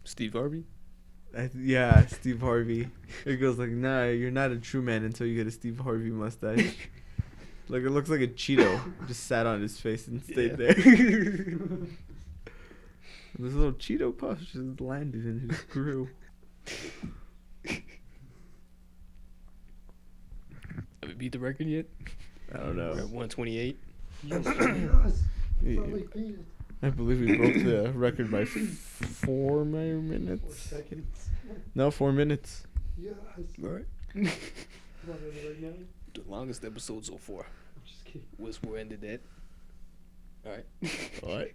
Steve Harvey? Yeah, Steve Harvey. It goes like, nah, you're not a true man until you get a Steve Harvey mustache. Like it looks like a Cheeto just sat on his face and stayed Yeah. there. This little Cheeto puff just landed in his crew. Have we beat the record yet? I don't We're at know. 128. Yes. Yeah. Probably beat it. I believe we broke the record by 4 4 minutes. seconds. No, 4 minutes. Yes. All right. What is it right now? The longest episode so far I'm just kidding. was where we ended at. All right. What?